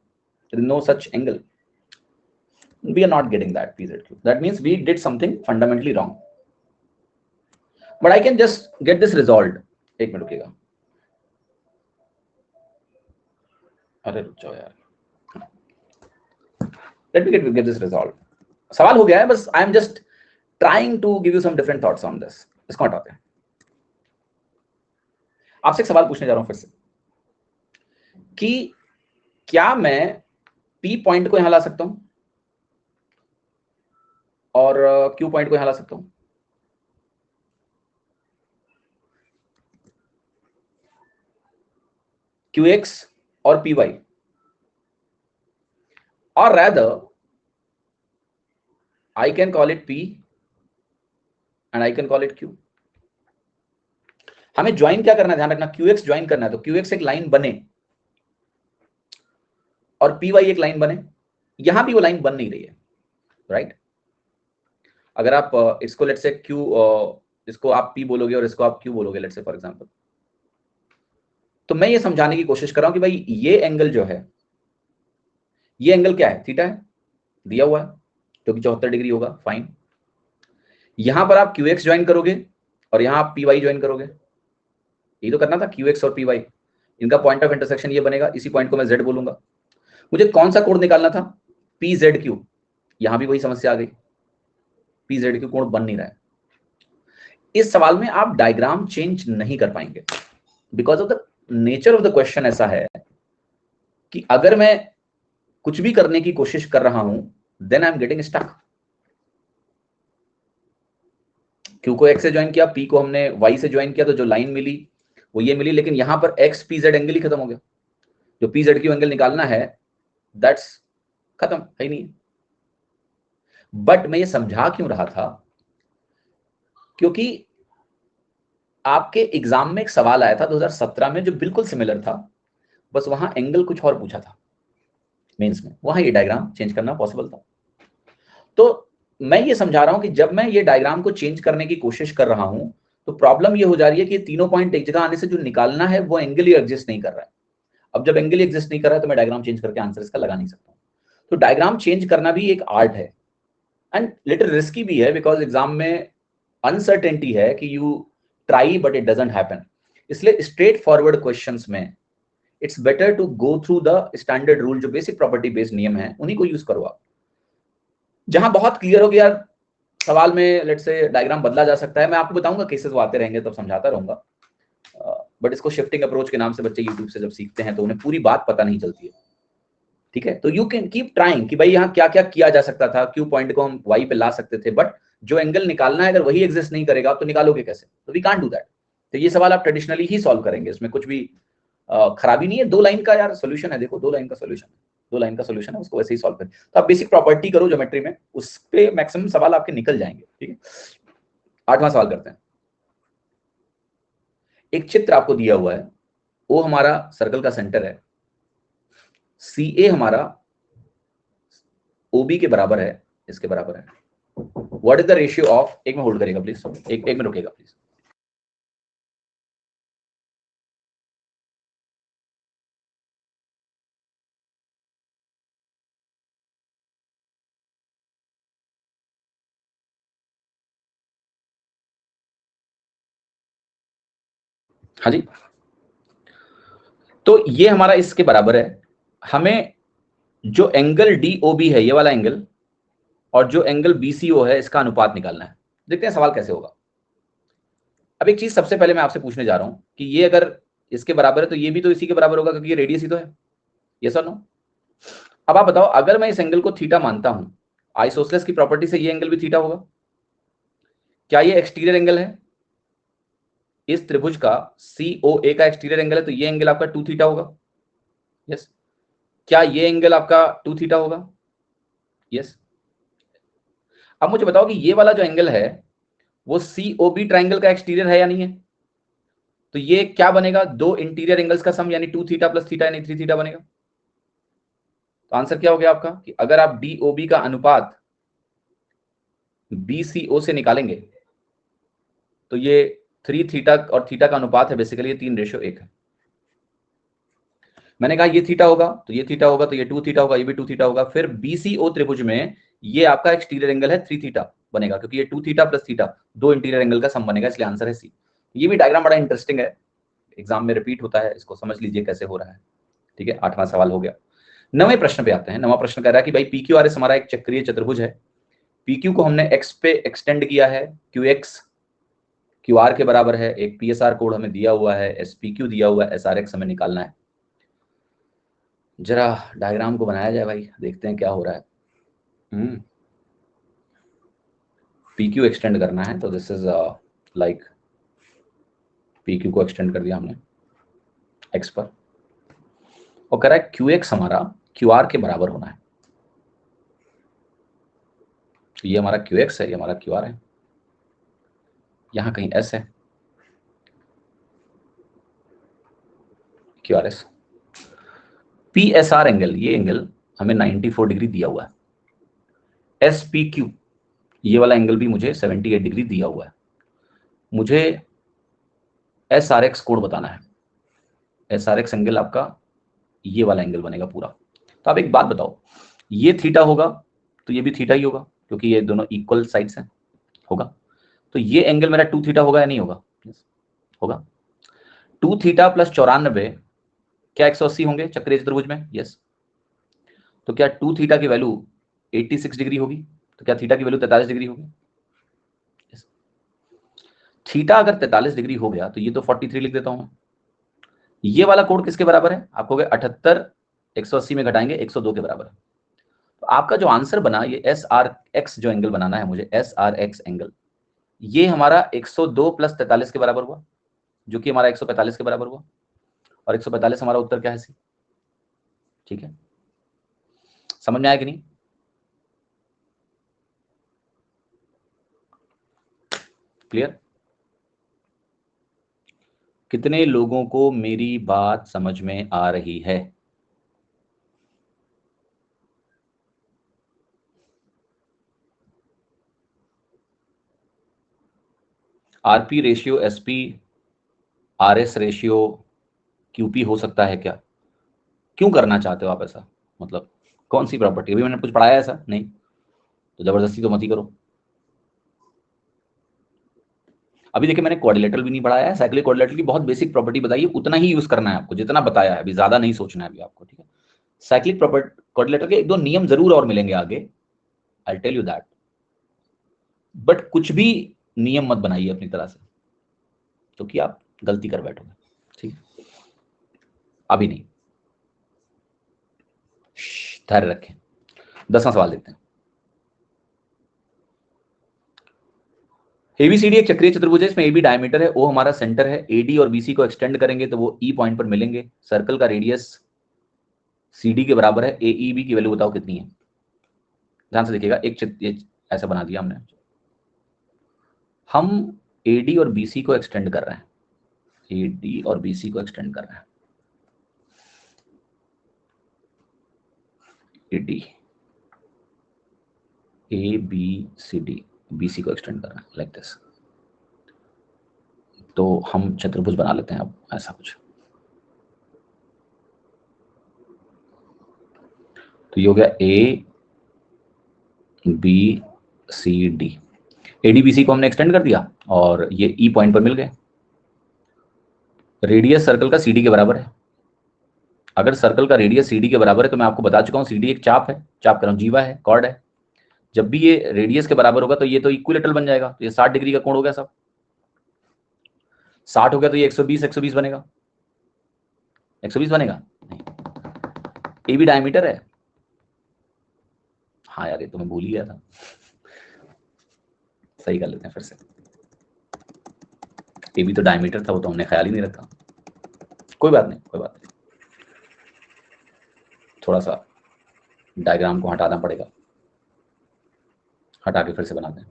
There is no such angle. We are not getting that PZQ. That means we did something fundamentally wrong. But I can just get this resolved. एक मिनट रुकिएगा, अरे रुक जाओ यार, let me get this resolved. सवाल हो गया है, बस I am just trying to give you some different thoughts on this. इसको हटाते हैं। आपसे एक सवाल पूछने जा रहा हूं फिर से कि क्या मैं P पॉइंट को यहां ला सकता हूं और Q पॉइंट को यहां ला सकता हूं? QX और PY, or rather I can call it P and I can call it Q. हमें ज्वाइन क्या करना है, ध्यान रखना, QX ज्वाइन करना है, तो QX एक लाइन बने और PY एक लाइन बने। यहां भी वो लाइन बन नहीं रही है, राइट? अगर आप इसको लेट से Q, इसको आप P बोलोगे और इसको आप Q बोलोगे लेट से फॉर एग्जांपल, तो मैं ये समझाने की कोशिश कर रहा हूं कि भाई ये एंगल जो है, ये एंगल क्या है, थीटा है, दिया हुआ है, जो कि 74 डिग्री होगा, फाइन। यहां पर आप QX ज्वाइन करोगे और यहां आप PY ज्वाइन करोगे, ये तो करना था, QX और PY, इनका पॉइंट ऑफ इंटरसेक्शन ये बनेगा, इसी पॉइंट को मैं Z बोलूंगा। मुझे कौन सा कोण निकालना था, PZQ। यहां भी वही समस्या आ गई, PZQ कोण बन नहीं रहा है। इस सवाल में आप डायग्राम चेंज नहीं कर पाएंगे, because of the nature of the question ऐसा है कि अगर मैं कुछ भी करने की कोशिश कर रहा हूं, then I am getting stuck. Q को X से ज्वाइन किया, P को हमने Y से ज्वाइन किया, तो जो लाइन मिली वो ये मिली, लेकिन यहां पर XPZ एंगल ही खत्म हो गया। जो PZQ एंगल निकालना है दैट्स खत्म, है ही नहीं। बट मैं ये समझा क्यों रहा था, क्योंकि आपके एग्जाम में एक सवाल आया था 2017 में जो बिल्कुल सिमिलर था, बस वहां एंगल कुछ और पूछा था मेंस में, वहां ये डायग्राम चेंज करना पॉसिबल था। तो मैं ये समझा रहा हूं कि जब मैं ये डायग्राम को चेंज करने की कोशिश कर रहा हूं, तो प्रॉब्लम ये हो जा रही है कि तीनों पॉइंट एक जगह आने से जो निकालना है वो एंगल ही एग्जिस्ट नहीं कर रहा है। अब जब एंगल एग्जिस्ट नहीं कर रहा है तो मैं डायग्राम चेंज करके आंसर इसका लगा नहीं सकता। तो डायग्राम चेंज करना भी एक आर्ट है एंड लिटिल रिस्की भी है, बिकॉज एग्जाम में अनसर्टेनिटी है कि you try but it doesn't happen. इसलिए स्ट्रेट फॉरवर्ड क्वेश्चंस में it's better to go through the standard rule, जो बेसिक प्रॉपर्टी बेस्ड नियम है उन्हीं को यूज करो आप। जहां बहुत क्लियर हो गया सवाल में, लेट से डायग्राम बदला जा सकता है, मैं आपको बताऊंगा, केसेस वो आते रहेंगे तब समझाता रहूंगा। बट इसको शिफ्टिंग अप्रोच के नाम से बच्चे यूट्यूब से जब सीखते हैं तो उन्हें पूरी बात पता नहीं चलती है, ठीक है? तो यू कैन कीप ट्राइंग कि भाई यहाँ क्या क्या किया जा सकता था, Q पॉइंट को हम Y पे ला सकते थे, बट जो एंगल निकालना है अगर वही एग्जिस्ट नहीं करेगा तो निकालोगे कैसे? तो वी कांट डू दैट। तो ये सवाल आप ट्रेडिशनली ही सॉल्व करेंगे, इसमें कुछ भी खराबी नहीं है। 2 लाइन का यार सोल्यूशन है, देखो 2 लाइन का सोल्यूशन है, 2 लाइन का सोल्यूशन है, उसको वैसे ही सॉल्व करें। तो आप बेसिक प्रॉपर्टी करो ज्योमेट्री में, उस पे मैक्सिमम सवाल आपके निकल जाएंगे, ठीक है? 8वां सवाल करते हैं। एक चित्र आपको दिया हुआ है, O हमारा सर्कल का सेंटर है, CA हमारा OB के बराबर है, इसके बराबर है। What is the ratio of, एक में होल्ड करेगा प्लीज, एक में रुकेगा प्लीज। हाँ जी, तो ये हमारा इसके बराबर है। हमें जो एंगल DOB है, ये वाला एंगल, और जो एंगल BCO है, इसका अनुपात निकालना है। देखते हैं सवाल कैसे होगा। अब एक चीज सबसे पहले मैं आपसे पूछने जा रहा हूं कि ये अगर इसके बराबर है तो ये भी तो इसी के बराबर होगा, क्योंकि ये रेडियस ही तो है, यस और नो? अब आप बताओ, अगर मैं इस एंगल को थीटा मानता हूं, आइसोसेलेस की प्रॉपर्टी से ये एंगल भी थीटा होगा। क्या ये एक्सटीरियर एंगल है? इस त्रिभुज का COA का एक्सटीरियर एंगल है, तो ये एंगल आपका 2 थीटा होगा, यस। क्या ये एंगल आपका 2 थीटा होगा? यस। अब मुझे बताओ कि ये वाला जो एंगल है वो COB ट्राइंगल का एक्सटीरियर है या नहीं है? तो ये क्या बनेगा, दो इंटीरियर एंगल्स का सम, यानी 2 थीटा प्लस थीटा यानी 3 थीटा बनेगा। तो आंसर क्या हो गया आपका कि अगर आप DOB का अनुपात BCO से निकालेंगे तो ये 3 थीटा और थीटा का अनुपात है, बेसिकली ये 3:1 है। मैंने कहा ये थीटा होगा तो ये थीटा होगा, तो ये 2 थीटा होगा, ये भी 2 थीटा होगा। फिर BCO त्रिभुज में ये आपका एक्सटीरियर एंगल है 3 थीटा बनेगा, क्योंकि ये 2 थीटा प्लस थीटा दो इंटीरियर एंगल का सम बनेगा, इसलिए आंसर है सी। ये भी डायग्राम बड़ा इंटरेस्टिंग है, एग्जाम में रिपीट होता है, इसको समझ लीजिए कैसे हो रहा है। ठीक है, 8वां सवाल हो गया। 9वें प्रश्न पे आते हैं। 9वां प्रश्न कह रहा है कि भाई PQRS हमारा एक चक्रीय चतुर्भुज है। PQ को हमने x पे एक्सटेंड किया है, QX QR के बराबर है, एक PSR कोड हमें दिया हुआ है, SPQ दिया हुआ है, SRX हमें निकालना है। जरा डायग्राम को बनाया जाए भाई, देखते हैं क्या हो रहा है। PQ एक्सटेंड करना है, तो दिस इज लाइक PQ को एक्सटेंड कर दिया हमने x पर, और कह रहा है QX हमारा QR के बराबर होना है। तो ये हमारा QX है, ये हमारा QR है, यहां कहीं S है, QRS। PSR एंगल, ये एंगल हमें 94 डिग्री दिया हुआ है। SPQ ये वाला एंगल भी मुझे 78 डिग्री दिया हुआ है। मुझे SRX कोड बताना है। SRX एंगल आपका ये वाला एंगल बनेगा पूरा। तो आप एक बात बताओ, ये थीटा होगा तो ये भी थीटा ही होगा, क्योंकि ये दोनों इक्वल साइड्स हैं, होगा। तो ये एंगल मेरा 2 थीटा होगा या नहीं होगा? होगा। 2 थीटा प्लस 94 क्या 180 होंगे चक्रीय चतुर्भुज में? यस। तो क्या 2 थीटा की वैल्यू 86 डिग्री होगी? तो क्या थीटा की वैल्यू 43 डिग्री होगी? yes. थीटा अगर 43 डिग्री हो गया तो ये तो 43 लिख देता हूं मैं। ये वाला कोड किसके बराबर है? आपको 78 180 में घटाएंगे 102 के बराबर है। तो आपका जो आंसर बना, ये SRX जो एंगल बनाना है मुझे, SRX एंगल, ये हमारा 102 प्लस 43 के बराबर हुआ, जो कि हमारा 145 के बराबर हुआ, और 145 हमारा उत्तर क्या है? सी। ठीक है, समझ में आया कि नहीं? क्लियर? कितने लोगों को मेरी बात समझ में आ रही है? RP ratio SP RS ratio QP हो सकता है क्या? क्यों करना चाहते हो आप ऐसा? मतलब कौन सी प्रॉपर्टी? अभी मैंने कुछ पढ़ाया ऐसा नहीं, तो जबरदस्ती तो मत ही करो। अभी देखिए मैंने क्वाड्रिलेटरल भी नहीं पढ़ाया है, साइक्लिक क्वाड्रिलेटरल की बहुत बेसिक प्रॉपर्टी बताई है, उतना ही यूज करना है आपको जितना बताया है, अभी ज्यादा नहीं सोचना है अभी आपको। ठीक है, साइक्लिक क्वाड्रिलेटरल के एक दो नियम जरूर और मिलेंगे आगे, I tell you that, but कुछ भी नियम मत बनाइए अपनी तरह से, क्योंकि आप गलती कर बैठोगे। ठीक है, अभी नहीं, धैर्य रखें। 10वां सवाल देखते हैं। ABCD एक चक्रीय चतुर्भुज है, इसमें AB डायमीटर है, O हमारा सेंटर है, AD और BC को एक्सटेंड करेंगे तो वो E पॉइंट पर मिलेंगे। सर्कल का रेडियस CD के बराबर है। AEB की वैल्यू बताओ कितनी है? ध्यान से देखिएगा, एक चित्र ऐसा बना दिया हमने, हम AD और BC को एक्सटेंड कर रहे हैं, AD और BC को एक्सटेंड कर रहे हैं, AD ABCD BC को एक्सटेंड कर रहे हैं लाइक दिस। तो हम चतुर्भुज बना लेते हैं अब ऐसा कुछ। तो ये हो गया ABCD, ADBC को हमने एक्सटेंड कर दिया और ये E पॉइंट पर मिल गए। रेडियस सर्कल का CD के बराबर है। अगर सर्कल का रेडियस CD के बराबर है तो मैं आपको बता चुका हूं CD एक चाप है, चाप का नाम जीवा है, कॉर्ड है। जब भी ये रेडियस के बराबर होगा तो ये तो इक्विलेटरल बन जाएगा, तो ये 60 डिग्री का कोण हो गया सब। 60 हो गया तो ये 120 बनेगा। 120 बनेगा नहीं, AB डायमीटर है। हाँ यार, ये तो मैं भूल ही गया था, सही कर लेते हैं फिर से। AB तो डायमीटर था, वो तो हमने ख्याल ही नहीं रखा। कोई बात नहीं, कोई बात नहीं, थोड़ा सा डायग्राम को हटाना पड़ेगा, हटा के फिर से बनाते हैं।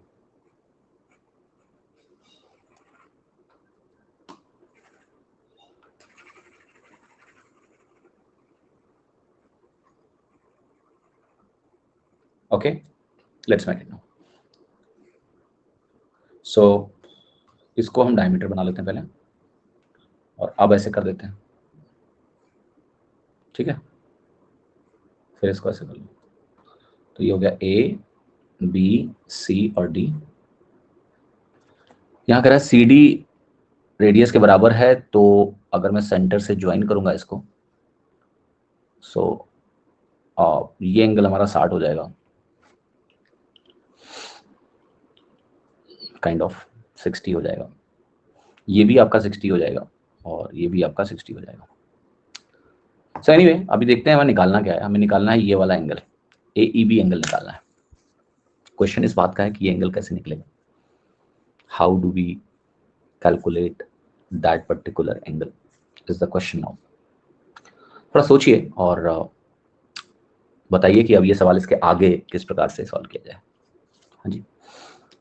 Okay, let's make it now. So इसको हम डायमीटर बना लेते हैं पहले, और अब ऐसे कर देते हैं, ठीक है। फिर इसको ऐसे कर लो, तो ये हो गया ए बी सी और डी। यहाँ कह रहा है सी डी रेडियस के बराबर है, तो अगर मैं सेंटर से ज्वाइन करूंगा इसको, सो ये एंगल हमारा 60 हो जाएगा, काइंड ऑफ 60 हो जाएगा, ये भी आपका 60 हो जाएगा, और ये भी आपका 60 हो जाएगा। सो एनीवे, अभी देखते हैं हमें निकालना क्या है। हमें निकालना है ये वाला एंगल, AEB एंगल निकालना है। क्वेश्चन इस बात का है कि ये एंगल कैसे निकलेगा, how do we calculate that particular angle is the question now. थोड़ा सोचिए और बताइए कि अब ये सवाल इसके आगे किस प्रकार से सॉल्व किया जाए। हाँ जी,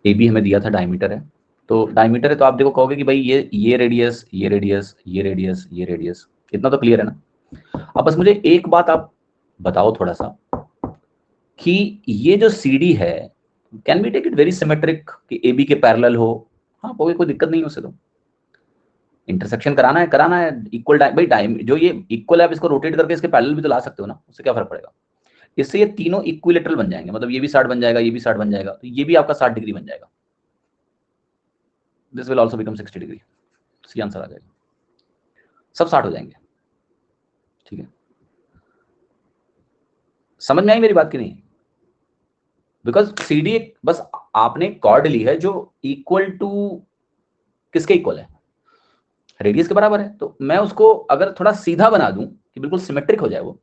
AB हमें दिया था डायमीटर है, तो डायमीटर है तो आप देखो कहोगे कि भाई ये रेडियस, ये रेडियस, ये रेडियस, ये रेडियस, इतना तो क्लियर है ना। अब बस मुझे एक बात आप बताओ थोड़ा सा, कि ये जो CD है, can we take it very symmetric कि AB के पैरेलल हो? हाँ, कोई दिक्कत नहीं है उससे, तो इंटरसेक्शन कराना है इक्वल भाई टाइम, जो ये इक्वल है आप इसको रोटेट करके इसके पैरेलल भी तो ला सकते हो ना, उससे क्या फर्क पड़ेगा। इससे ये तीनों इक्विलेटरल बन जाएंगे, मतलब ये भी 60 बन जाएगा, ये भी 60 बन जाएगा, तो ये भी आपका 60 डिग्री बन जाएगा। This will also become 60 degree, see answer आ जाएगा, सब 60 हो जाएंगे, ठीक है। समझ में आई मेरी बात की नहीं? बिकॉज CD बस आपने कॉर्ड ली है जो इक्वल टू किसके इक्वल है, रेडियस के बराबर है, तो मैं उसको अगर थोड़ा सीधा बना दूं कि बिल्कुल सिमेट्रिक हो जाए वो,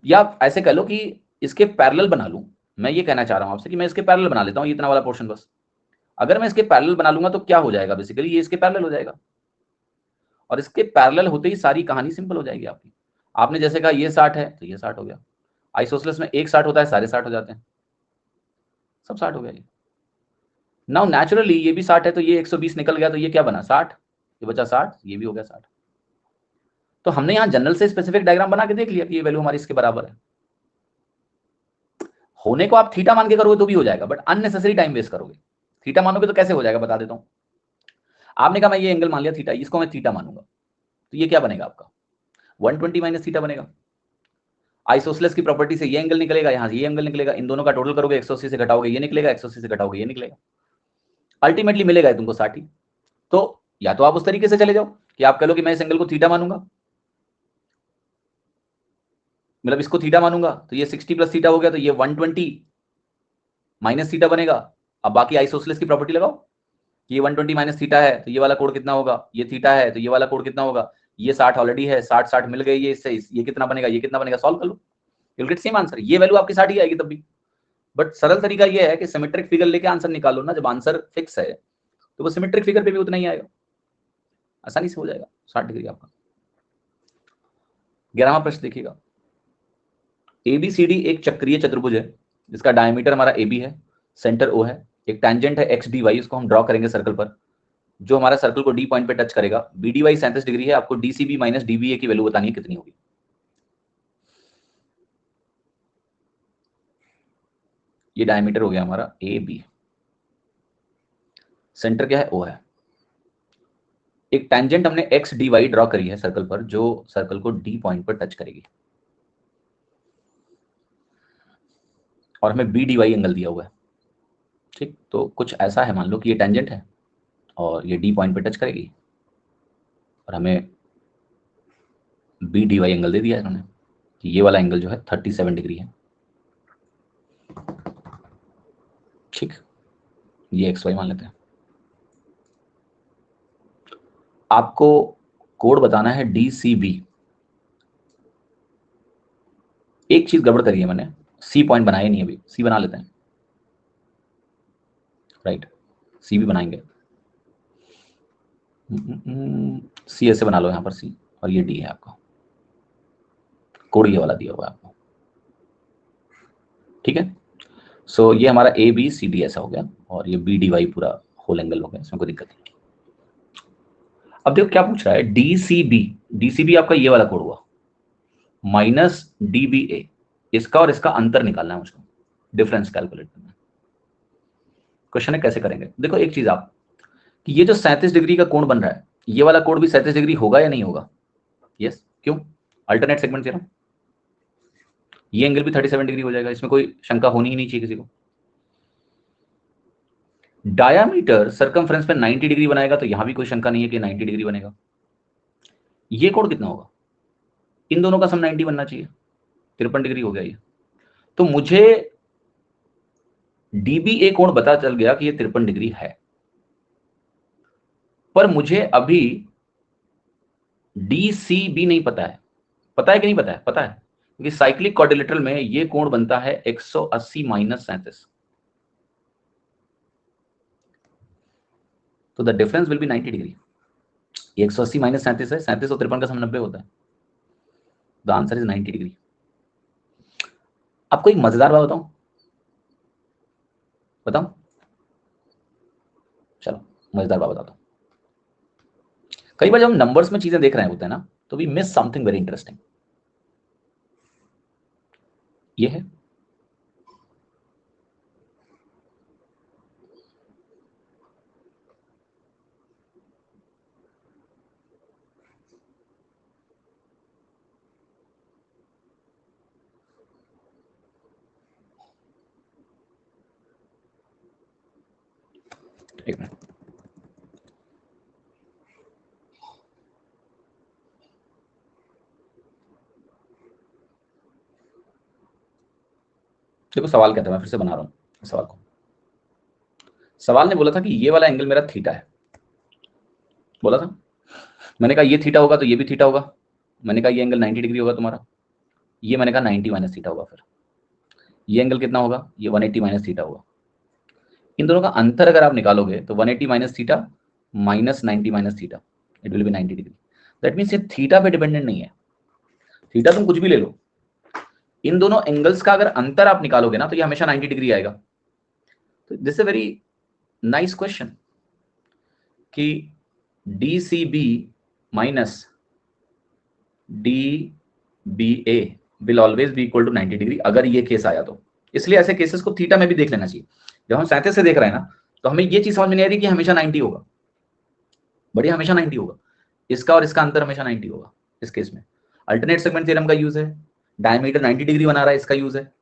या ऐसे कह लो कि इसके पैरेलल बना लूं, मैं ये कहना चाह रहा हूं आपसे कि मैं इसके पैरेलल बना लेता हूं, इतना वाला पोर्शन बस। अगर मैं इसके पैरेलल बना लूंगा तो क्या हो जाएगा, बेसिकली ये इसके पैरेलल हो जाएगा, और इसके पैरेलल होते ही सारी कहानी सिंपल हो जाएगी आपकी। आपने जैसे कहा ये 60 है तो ये 60 हो गया, आइसोसेलेस में एक 60 होता है, सारे 60 हो जाते हैं, सब 60 हो गया ये। नाउ नेचुरली ये भी 60 है, तो ये 120 निकल गया, तो ये क्या बना 60, ये बचा 60, ये भी हो गया 60। तो हमने यहाँ जनरल से स्पेसिफिक डायग्राम बना के देख लिया कि ये वैल्यू हमारी इसके बराबर है। होने को आप थीटा मान के करोगे तो भी हो जाएगा, बट अननेसेसरी टाइम वेस्ट करोगे। थीटा मानोगे तो कैसे हो जाएगा बता देता हूं। आपने कहा मैं ये एंगल मान लिया थीटा, इसको मैं थीटा मानूंगा, तो ये क्या बनेगा आपका 120 माइनस थीटा बनेगा। आइसोसेलेस की प्रॉपर्टी से ये एंगल निकलेगा, यहां से ये एंगल निकलेगा, इन दोनों का टोटल करोगे 180 से घटाओगे ये निकलेगा, 180 से घटाओगे ये निकलेगा, अल्टीमेटली मिलेगा तुमको 60। तो या तो आप उस तरीके से चले जाओ कि आप कह लो कि मैं इस एंगल को थीटा मानूंगा, मतलब इसको थीटा मानूंगा, तो ये 60 प्लस थीटा हो गया, तो ये 120 माइनस थीटा बनेगा। अब बाकी आइसोसेलेस की प्रॉपर्टी लगाओ, ये 120 माइनस थीटा है तो ये वाला कोण कितना होगा, ये थीटा है तो ये वाला कोण कितना होगा, ये 60 ऑलरेडी है, 60 मिल गई ये इससे, ये कितना बनेगा, ये कितना बनेगा, सॉल्व कर लो, you will get same answer. ये वैल्यू आपकी 60 ही आएगी तब भी। बट सरल तरीका ये है कि सिमेट्रिक फिगर लेके आंसर निकालो ना, जब आंसर फिक्स है तो वो सिमेट्रिक फिगर पे भी उतना ही आएगा, आसानी से हो जाएगा 60 डिग्री आपका। 11वां प्रश्न देखिएगा, ABCD एक चक्रीय चतुर्भुज है जिसका डायमीटर हमारा AB है, सेंटर O है, एक टैंजेंट है XDY, उसको हम ड्रॉ करेंगे सर्कल पर, जो हमारा सर्कल को D पॉइंट पे टच करेगा। BDY 37 डिग्री है, आपको DCB माइनस DBA की वैल्यू बतानी है कितनी होगी। ये डायमीटर हो गया हमारा AB, सेंटर क्या है O है, एक टैंजेंट हमने XDY ड्रॉ करी है सर्कल पर, जो सर्कल को D पॉइंट पर टच करेगी, और हमें BDY एंगल दिया हुआ है, ठीक। तो कुछ ऐसा है, मान लो कि ये टेंजेंट है और ये D पॉइंट पे टच करेगी, और हमें BDY एंगल दे दिया है इन्होंने कि ये वाला एंगल जो है 37 डिग्री है, ठीक। ये XY मान लेते हैं। आपको कोड बताना है DCB। एक चीज गड़बड़ करी है मैंने, C पॉइंट बनाया नहीं अभी, C बना लेते हैं, राइट, C भी बनाएंगे। C ऐसे बना लो यहाँ पर C, और ये D है आपका, कोड ये वाला दिया हुआ है आपको, ठीक है। सो ये हमारा ABCD ऐसा हो गया, और ये BDY पूरा होल एंगल हो गया, इसमें कोई दिक्कत नहीं। अब देखो क्या पूछ रहा है, DCB आपका ये वाला कोड हुआ, माइनस DBA, इसका और इसका अंतर निकालना है मुझको, डिफरेंस कैलकुलेट करना है। क्वेश्चन है कैसे करेंगे? देखो एक चीज आप, कि ये जो 37 डिग्री का कोण बन रहा है, ये वाला कोण भी 37 डिग्री होगा या नहीं होगा? यस, क्यों? Alternate segment theorem. ये एंगल भी 37 डिग्री हो जाएगा, इसमें कोई शंका होनी ही नहीं चाहिए किसी को। डायामीटर सर्कमफ्रेंस पे 90 डिग्री बनाएगा तो यहां भी कोई शंका नहीं है कि 90 डिग्री बनेगा। ये कोण कितना होगा? इन दोनों का सम 90 बनना चाहिए, 53 डिग्री हो गया ये। तो मुझे डीबीए कोण पता चल गया कि ये 53 डिग्री है, पर मुझे अभी डीसीबी नहीं पता है। पता है कि नहीं पता है? पता है, क्योंकि साइक्लिक क्वाड्रिलेटरल में ये कोण बनता है 180 माइनस 37, तो the difference will be 90 degree. 180 minus 37 है, 37 और 53 का सम 90 होता है। The answer is 90 degree. आपको एक मजेदार बात बताऊं? बताऊं? चलो मजेदार बात बताता हूं। कई बार जब हम नंबर्स में चीजें देख रहे होते हैं ना, तो we miss something very interesting. ये है एक मिनट। देखो सवाल क्या था, मैं फिर से बना रहा हूं सवाल को। सवाल ने बोला था कि ये वाला एंगल मेरा थीटा है, बोला था। मैंने कहा ये थीटा होगा तो ये भी थीटा होगा। मैंने कहा ये एंगल 90 डिग्री होगा तुम्हारा। ये मैंने कहा 90 माइनस थीटा होगा। फिर ये एंगल कितना होगा? ये 180 माइनस थीटा होगा। इन दोनों का अंतर अगर आप निकालोगे तो 180 minus theta minus 90 minus theta, it will be 90 degree. That means ये थीटा पे डिपेंडेंट नहीं है। थीटा तुम कुछ भी ले लो, इन दोनों एंगल्स का अगर अंतर आप निकालोगे ना तो ये हमेशा 90 डिग्री आएगा। तो this is very nice question कि DCB minus DBA will always be equal to 90 degree, अगर ये केस आया तो। इसलिए ऐसे केसेस को थीटा में भी देख लेना चाहिए। जब हम 37 से देख रहे हैं ना, तो हमें ये चीज समझ में नहीं आ रही कि हमेशा 90 होगा। बढ़िया, हमेशा 90 होगा। इसका और इसका अंतर हमेशा 90 होगा इस केस में। अल्टरनेट सेगमेंट थ्योरम का यूज है, डायमीटर 90 डिग्री बना रहा है, इसका यूज है।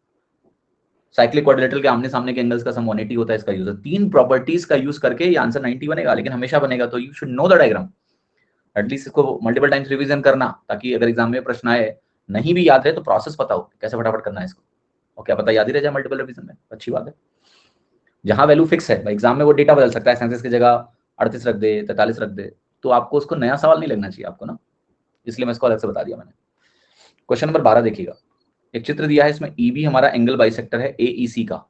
साइक्लिक क्वाड्रिलेटरल के आमने सामने के एंगल्स का सम 180 होता है, इसका यूज है। तीन प्रॉपर्टीज का यूज करके ये आंसर 90 बनेगा, लेकिन हमेशा बनेगा। तो you should know the diagram, at least इसको मल्टीपल टाइम्स रिवीजन करना, ताकि अगर एग्जाम में प्रश्न आए, नहीं भी याद है तो प्रोसेस पता हो कैसे फटाफट करना है इसको। और क्या पता याद ही रह जाए मल्टीपल रिवीजन में, अच्छी बात है। जहां वैल्यू फिक्स है एग्जाम में, वो डेटा बदल सकता है। 37 की जगह 38 रख दे, 43 रख दे, तो आपको उसको नया सवाल नहीं लगना चाहिए आपको ना, इसलिए मैं इसको अलग से बता दिया मैंने। क्वेश्चन नंबर 12 देखिएगा। एक चित्र दिया है, इसमें ईबी हमारा एंगल बाइसेक्टर है एईसी का।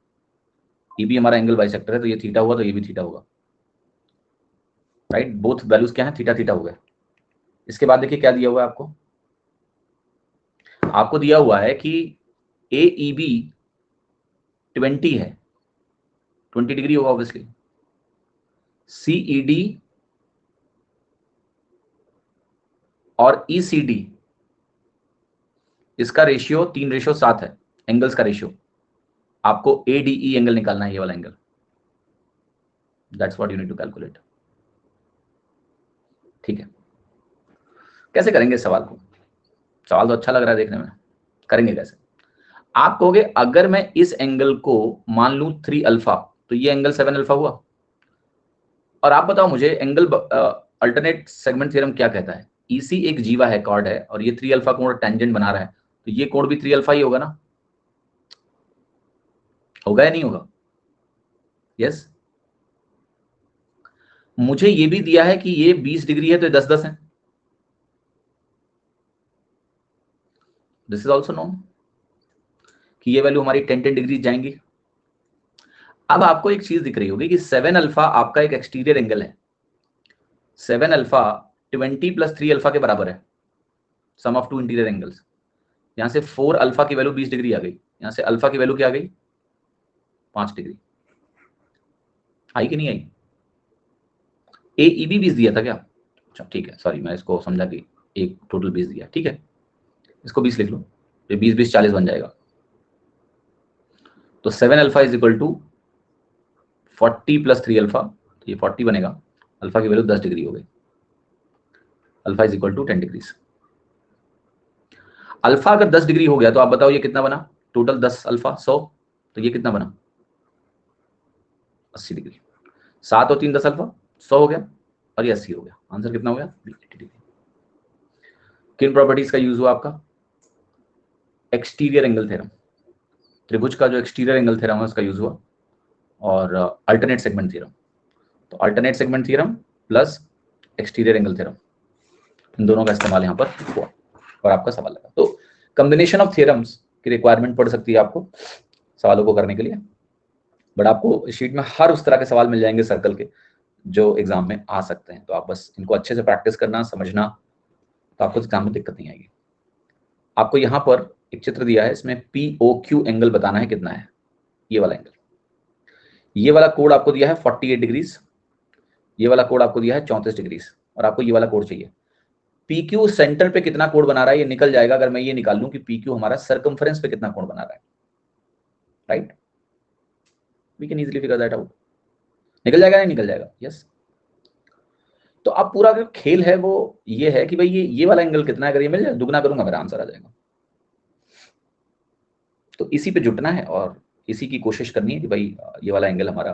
ईबी हमारा एंगल बाइसेक्टर है, तो ये थीटा हुआ तो ये भी थीटा होगा, राइट। बोथ वैल्यूज क्या है? थीटा थीटा हो गए। इसके बाद देखिए क्या दिया हुआ है आपको। आपको दिया हुआ है कि AEB 20 है, 20 डिग्री होगा ऑब्वियसली। CED और ECD, इसका रेशियो 3:7 है, एंगल्स का रेशियो। आपको ADE एंगल निकालना है, ये वाला angle. That's what you need to calculate. ठीक है, कैसे करेंगे इस सवाल को? सवाल तो अच्छा लग रहा है देखने में, करेंगे कैसे? आप कहोगे अगर मैं इस एंगल को मान लूं 3 अल्फा, तो ये एंगल 7 अल्फा हुआ। और आप बताओ मुझे, एंगल अल्टरनेट सेगमेंट थ्योरम क्या कहता है? EC एक जीवा है, कॉर्ड है, और ये 3 अल्फा कोण टेंजेंट बना रहा है, तो ये कोण भी 3 अल्फा ही होगा ना? होगा या नहीं होगा? यस। मुझे ये भी दिया है कि ये 20 डिग्री है, तो 10-10 है। दिस इज ऑल्सो नोन कि ये वैल्यू हमारी 10-10 डिग्री जाएंगी। अब आपको एक चीज दिख रही होगी कि 7 अल्फा आपका एक एक्सटीरियर एंगल है। 7 अल्फा 20 + 3 अल्फा के बराबर है, सम ऑफ टू इंटीरियर एंगल्स। यहां से 4 अल्फा की वैल्यू 20 डिग्री आ गई, यहां से अल्फा की वैल्यू क्या आ गई? 5 डिग्री। आई कि नहीं आई? AEB 20 दिया था क्या? अच्छा ठीक है, सॉरी, मैं इसको समझा कि एक टोटल 20 दिया, ठीक है। इसको 20 लिख लो, ये 20-20 40 बन जाएगा। तो 7 alpha is equal to 40 plus 3 alpha, तो ये 40 बनेगा, अल्फा की वैल्यू 10 डिग्री हो गई, alpha is equal to 10 degrees. Alpha अगर 10 डिग्री हो गया तो आप बताओ ये कितना बना, टोटल 10 अल्फा 100, तो ये कितना बना 80 डिग्री। 7 और 3 10 अल्फा 100 हो गया और ये 80 हो गया, आंसर कितना हो गया 80 डिग्री। किन प्रॉपर्टीज का यूज हुआ आपका, एक्सटीरियर एंगल थ्योरम, त्रिभुज का जो एक्सटीरियर एंगल थ्योरम है उसका यूज हुआ, और अल्टरनेट सेगमेंट थ्योरम। तो alternate segment theorem plus exterior angle theorem, इन दोनों का इस्तेमाल यहाँ पर हुआ और आपका सवाल लगा। तो कॉम्बिनेशन ऑफ थ्योरम्स की रिक्वायरमेंट पड़ सकती है आपको सवालों को करने के लिए, बट आपको शीट में हर उस तरह के सवाल मिल जाएंगे सर्कल के जो एग्जाम में आ सकते हैं। तो आप बस इनको अच्छे से प्रैक्टिस करना, समझना, तो आपको एग्जाम में दिक्कत नहीं आएगी। आपको यहाँ पर एक चित्र दिया है, इसमें POQ एंगल बताना है कितना है, ये वाला एंगल। ये वाला कोड आपको दिया है 48 डिग्रीज, ये वाला कोड आपको दिया है 34 डिग्रीज, और आपको ये वाला कोड चाहिए। PQ सेंटर पे कितना कोड बना रहा है ये निकल जाएगा अगर मैं ये निकाल लूं कि PQ हमारा सर्कमफ्रेंस पे कितना कोड बना रहा है, right, we can easily figure that out. निकल जाएगा नहीं निकल जाएगा, यस। तो अब पूरा जो खेल है वो ये है कि भाई ये वाला एंगल कितना है, अगर ये मिल जाए दुगना करूंगा मेरा आंसर आ जाएगा। तो इसी पे जुटना है और इसी की कोशिश करनी है कि भाई ये वाला एंगल हमारा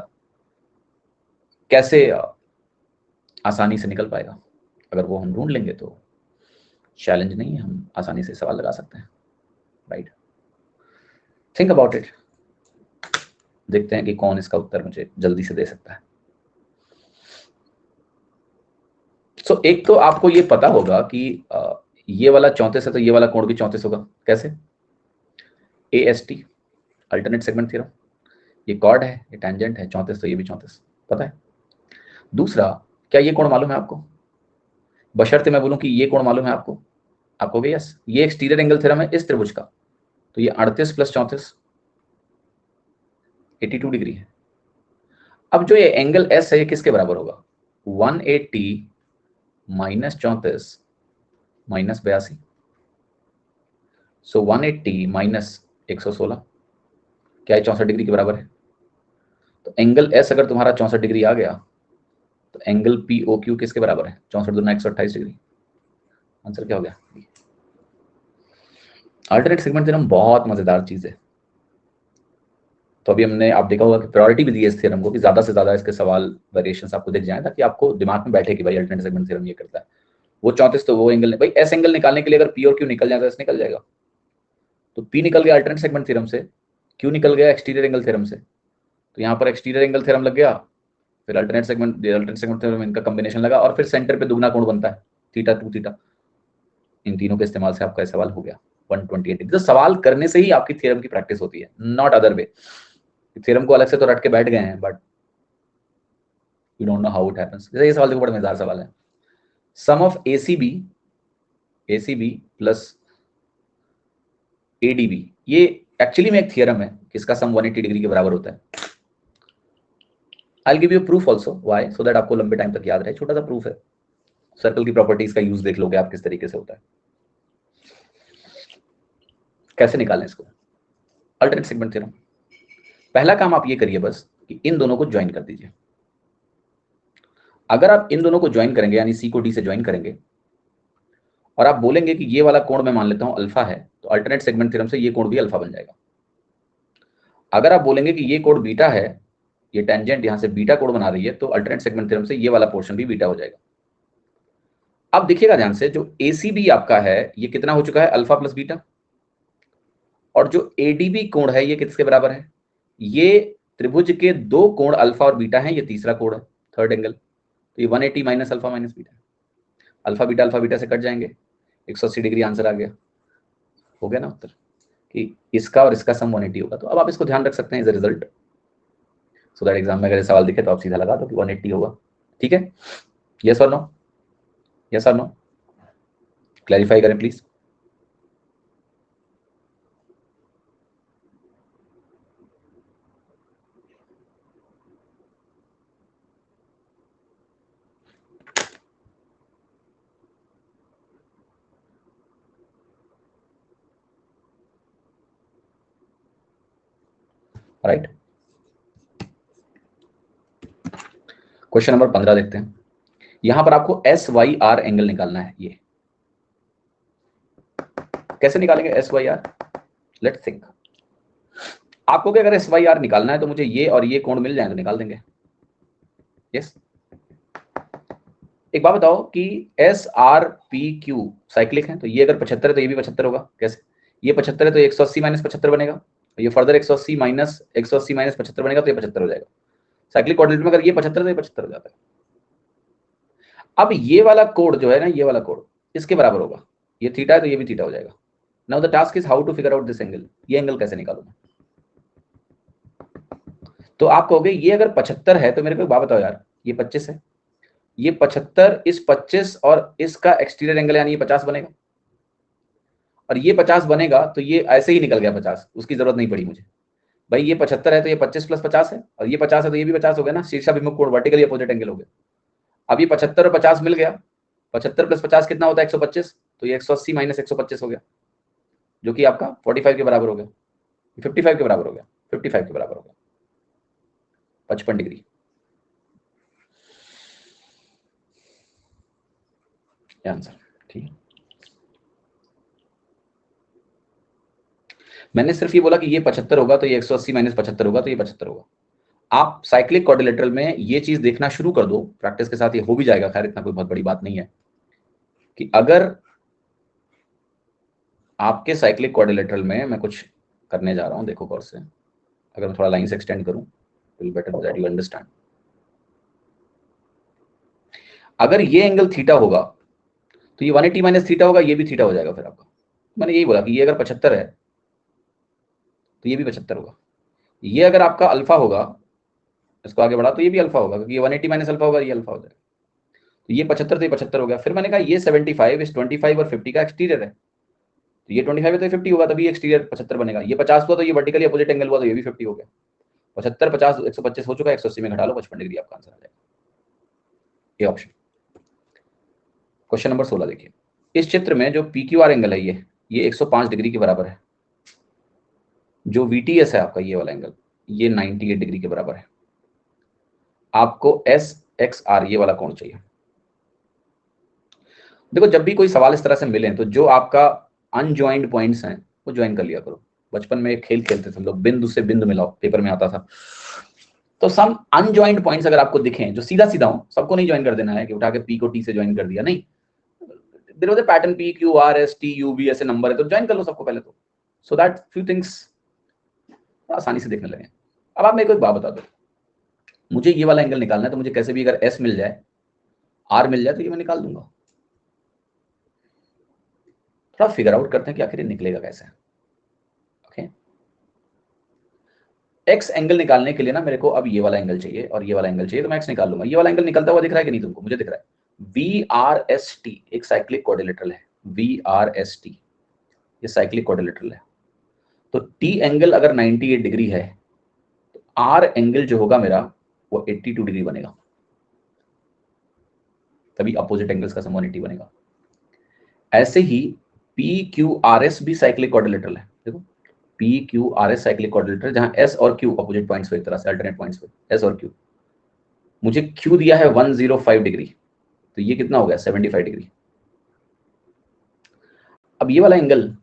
कैसे आसानी से निकल पाएगा। अगर वो हम ढूंढ लेंगे तो चैलेंज नहीं है, हम आसानी से सवाल लगा सकते हैं, राइट। थिंक अबाउट इट, देखते हैं कि कौन इसका उत्तर मुझे जल्दी से दे सकता है। सो एक तो आपको ये पता होगा कि ये वाला 34 है तो ये वाला कोण भी 34 होगा, कैसे, AST अल्टरनेट सेगमेंट थ्योरम, ये कॉर्ड है, ये टेंजेंट है, 34 तो ये भी 34 पता है। दूसरा, क्या ये कोण मालूम है आपको, बशर्ते मैं बोलूं कि ये कोण मालूम है आपको, आपको भी यस, ये एक्सटीरियर एंगल थ्योरम है इस त्रिभुज का, तो ये 38 प्लस 34 82 डिग्री है। अब जो ये एंगल एस है ये किसके बराबर होगा, 180 माइनस 34 माइनस 82, सो 180 माइनस 116, क्या है 64 डिग्री के बराबर है। तो एंगल एस अगर तुम्हारा 64 डिग्री आ गया तो एंगल POQ किसके बराबर है, 64 दूना 128 डिग्री, आंसर क्या हो गया। अल्टरनेट सेगमेंट थ्योरम बहुत मजेदार चीज है। तो अभी हमने आप देखा होगा कि प्रायोरिटी भी दी है इस थ्योरम को कि ज्यादा से ज्यादा इसके सवाल वेरिएशंस आपको दिख जाए ताकि आपको दिमाग में बैठे कि भाई अल्टरनेट सेगमेंट थ्योरम ये करता है। वो 34 तो वो एंगल भाई एस एंगल निकालने के लिए अगर P और Q निकल जाए तो एस निकल जाएगा। तो P निकल गया अल्टरनेट सेगमेंट थ्योरम से, Q निकल गया एक्सटीरियर एंगल थ्योरम से, तो यहाँ पर एक्सटीरियर एंगल थ्योरम लग गया, फिर अल्टरनेट सेगमेंट थ्योरम इनका कॉम्बिनेशन लगा, और फिर सेंटर पे दुगना कोण बनता है थीटा 2 थीटा। इन तीनों के इस्तेमाल से आपका सवाल हो गया 128 डिग्री। तो सवाल करने से ही आपकी थ्योरम की प्रैक्टिस होती है, नॉट अदर वे। थ्योरम को अलग से तो रट के बैठ गए हैं but you don't know how it happens. जैसे ये सवाल देखो, बड़ा मजेदार सवाल है, सम ऑफ ACB प्लस ADB, ये एक्चुअली में एक थ्योरम है किसका सम 180 डिग्री के बराबर होता है। I will give you proof also, why, so that आपको लंबे टाइम तक याद रहे। छोटा सा प्रूफ है, सर्कल की प्रॉपर्टीज का यूज देख लोगे आप किस तरीके से होता है। कैसे निकालें इसको, अल्टरनेट सेगमेंट थ्योरम। पहला काम आप ये करिए बस कि इन दोनों को ज्वाइन कर दीजिए। अगर आप इन दोनों को ज्वाइन करेंगे यानी C को D से ज्वाइन करेंगे और आप बोलेंगे कि ये वाला कोण मैं मान लेता हूं अल्फा है, तो अल्टरनेट सेगमेंट थ्योरम से ये कोण भी अल्फा बन जाएगा। अगर आप बोलेंगे कि ये कोण बीटा है, ये टेंजेंट यहां से बीटा कोण बना रही है, तो अल्टरनेट सेगमेंट थ्योरम से ये वाला पोर्शन भी बीटा हो जाएगा। अब देखिएगा ध्यान से, जो ACB आपका है ये कितना हो चुका है, अल्फा प्लस बीटा, और जो ADB कोण है ये किसके बराबर है, ये त्रिभुज के दो कोण अल्फा और बीटा है, ये तीसरा कोण है, थर्ड एंगल। तो ये 180 minus alpha minus beta, alpha beta से कट जाएंगे, 180 डिग्री आंसर आ गया। हो गया ना उत्तर कि इसका और इसका सम 180 होगा। तो अब आप इसको ध्यान रख सकते हैं as a result, so that exam में अगर सवाल दिखे तो आप सीधा लगा दो कि 180 होगा। ठीक है, यस और नो, यस और नो, क्लैरिफाई करें प्लीज। राइट। क्वेश्चन नंबर 15 देखते हैं। यहां पर आपको SYR एंगल निकालना है। ये कैसे निकालेंगे SYR? Let's think. आपको अगर SYR निकालना है तो मुझे ये और ये कोण मिल जाए तो निकाल देंगे। यस। एक बात बताओ कि SRPQ साइक्लिक है, तो ये अगर 75 है तो ये भी 75 होगा। कैसे? ये 75 है तो 180 माइनस 75 बनेगा, ये फर्दर 180 माइनस 75 बनेगा तो ये 75 हो जाएगा। साइक्लिक कोऑर्डिनेट में अगर ये 75 है तो ये 75 हो जाता है। अब ये वाला कोड जो है ना, ये वाला कोड इसके बराबर होगा। ये थीटा है तो ये भी थीटा हो जाएगा। Now the task is how to figure out this angle. ये एंगल कैसे निकालूं मैं? तो आप कहोगे ये अगर 75 है तो मेरे को एक बात बताओ यार, ये 25 है, ये 75 इस 25 और इसका एक्सटीरियर एंगल यानी ये 50 बनेगा, और ये 50 बनेगा तो ये ऐसे ही निकल गया 50, उसकी जरूरत नहीं पड़ी मुझे। भाई ये 75 है तो ये 25 प्लस 50 है, और ये 50 है तो ये भी 50 हो गया ना, शीर्षाभिमुख कोण वर्टिकली अपोजिट एंगल हो गया। अब ये 75 और 50 मिल गया, 75 प्लस 50 कितना होता है? 125, तो ये 180 माइनस 125 हो गया, जो कि आपका 45 के बराबर हो गया, 55 के बराबर हो गया, 55 के बराबर हो गया, 55 डिग्री। आंसर ठीक है। मैंने सिर्फ ये बोला कि ये 75 होगा तो ये 180 माइनस 75 होगा तो ये 75 होगा। आप साइक्लिक क्वाड्रिलेटरल में ये चीज देखना शुरू कर दो, प्रैक्टिस के साथ ये हो भी जाएगा, खैर इतना कोई बहुत बड़ी बात नहीं है, कि अगर आपके साइक्लिक क्वाड्रिलेटरल में मैं कुछ करने जा रहा हूं, देखो गौर से, अगर मैं थोड़ा लाइन से एक्सटेंड करूं will better that you understand. अगर ये एंगल थीटा होगा तो ये 180 माइनस थीटा होगा, ये भी थीटा हो जाएगा फिर आपका। मैंने यही बोला कि ये अगर 75 है तो ये भी 75 होगा। ये अगर आपका अल्फा होगा, इसको आगे बढ़ा तो ये भी अल्फा होगा, क्योंकि ये 180 माइनस अल्फा होगा, ये अल्फा हो जाएगा। तो ये 75 तो ये 75 हो गया। फिर मैंने कहा ये 75 इस 25 और 50 का एक्सटीरियर है, तो ये 25 है तो ये 50 होगा, तभी एक्सटीरियर 75 बनेगा। ये 50 हुआ तो ये वर्टिकली अपोजिट एंगल हुआ तो ये भी 50 हो गया। 75 50 125 हो चुका है, 180 में घटा लो 55 डिग्री, आपका आंसर आ जाएगा। ये ऑप्शन। क्वेश्चन नंबर 16 देखिए। इस चित्र में जो PQR एंगल है ये 105 डिग्री के बराबर है। जो VTS है आपका ये वाला एंगल, ये 98 डिग्री के बराबर है। आपको SXR ये वाला कोण चाहिए। देखो जब भी कोई सवाल इस तरह से मिले तो जो आपका अनजॉइंड पॉइंट्स हैं वो ज्वाइन कर लिया करो। बचपन में एक खेल खेलते थे हम लोग, बिंदु से बिंदु मिलाओ, पेपर में आता था। तो सम अनजॉइंड पॉइंट्स अगर आपको दिखें जो सीधा सीधा हो, सबको नहीं ज्वाइन कर देना है कि उठा के P को T से ज्वाइन कर दिया, नहीं। There was a pattern PQRSTUV ऐसे नंबर है तो ज्वाइन कर लो सबको पहले, तो सो दैट फ्यू थिंग्स आसानी से देखने लगे। अब आप मेरे को एक बात बता दो, मुझे ये वाला एंगल निकालना है तो मुझे कैसे भी अगर S मिल जाए, R मिल जाए तो ये मैं निकाल दूंगा। थोड़ा फिगर आउट करते हैं कि आखिर ये निकलेगा कैसे। ओके, एक्स एंगल निकालने के लिए ना मेरे को अब ये वाला एंगल चाहिए और ये वाला एंगल चाहिए, तो मैं एक्स निकाल लूंगा। ये वाला एंगल निकलता हुआ दिख रहा है कि नहीं तुमको? मुझे दिख रहा है। VRST एक साइक्लिक क्वाड्रिलेटरल है। VRST ये साइक्लिक क्वाड्रिलेटरल है। तो T एंगल अगर 98 डिग्री है तो R एंगल जो होगा मेरा वो 82 डिग्री बनेगा, तभी अपोजिट एंगल्स का सम 180 बनेगा। ऐसे ही PQRS भी साइक्लिक क्वाड्रिलेटरल है। देखो PQRS साइक्लिक क्वाड्रिलेटरल, जहां S और Q अपोजिट पॉइंट्स हुए, एक तरह से अल्टरनेट पॉइंट्स हुए S और Q। मुझे Q दिया है 105 डिग्री, तो ये कितना हो गया? 75 डिग्री। अब ये वाला एंगल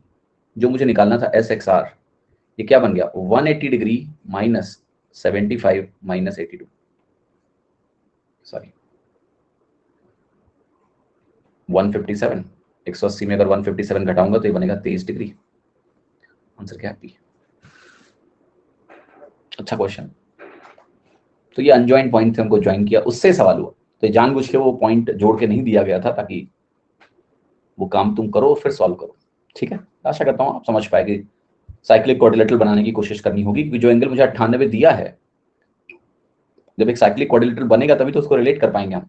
जो मुझे निकालना था SXR, ये क्या बन गया? 180 डिग्री माइनस 75 माइनस 82, सॉरी 157। 180 में अगर 157 घटाऊंगा तो ये बनेगा 23 डिग्री। आंसर क्या है? अच्छा क्वेश्चन। तो ये अनजॉइंट पॉइंट थे, हमको ज्वाइन किया, उससे सवाल हुआ। तो जानबूझ के वो पॉइंट जोड़ के नहीं दिया गया था ताकि वो काम तुम करो और फिर सॉल्व करो। ठीक है, आशा करता हूँ आप समझ पाएंगे। साइक्लिक क्वाड्रिलेटरल बनाने की कोशिश करनी होगी, क्योंकि जो एंगल मुझे 98 दिया है, जब एक साइक्लिक क्वाड्रिलेटरल बनेगा तभी तो उसको रिलेट कर पाएंगे हम,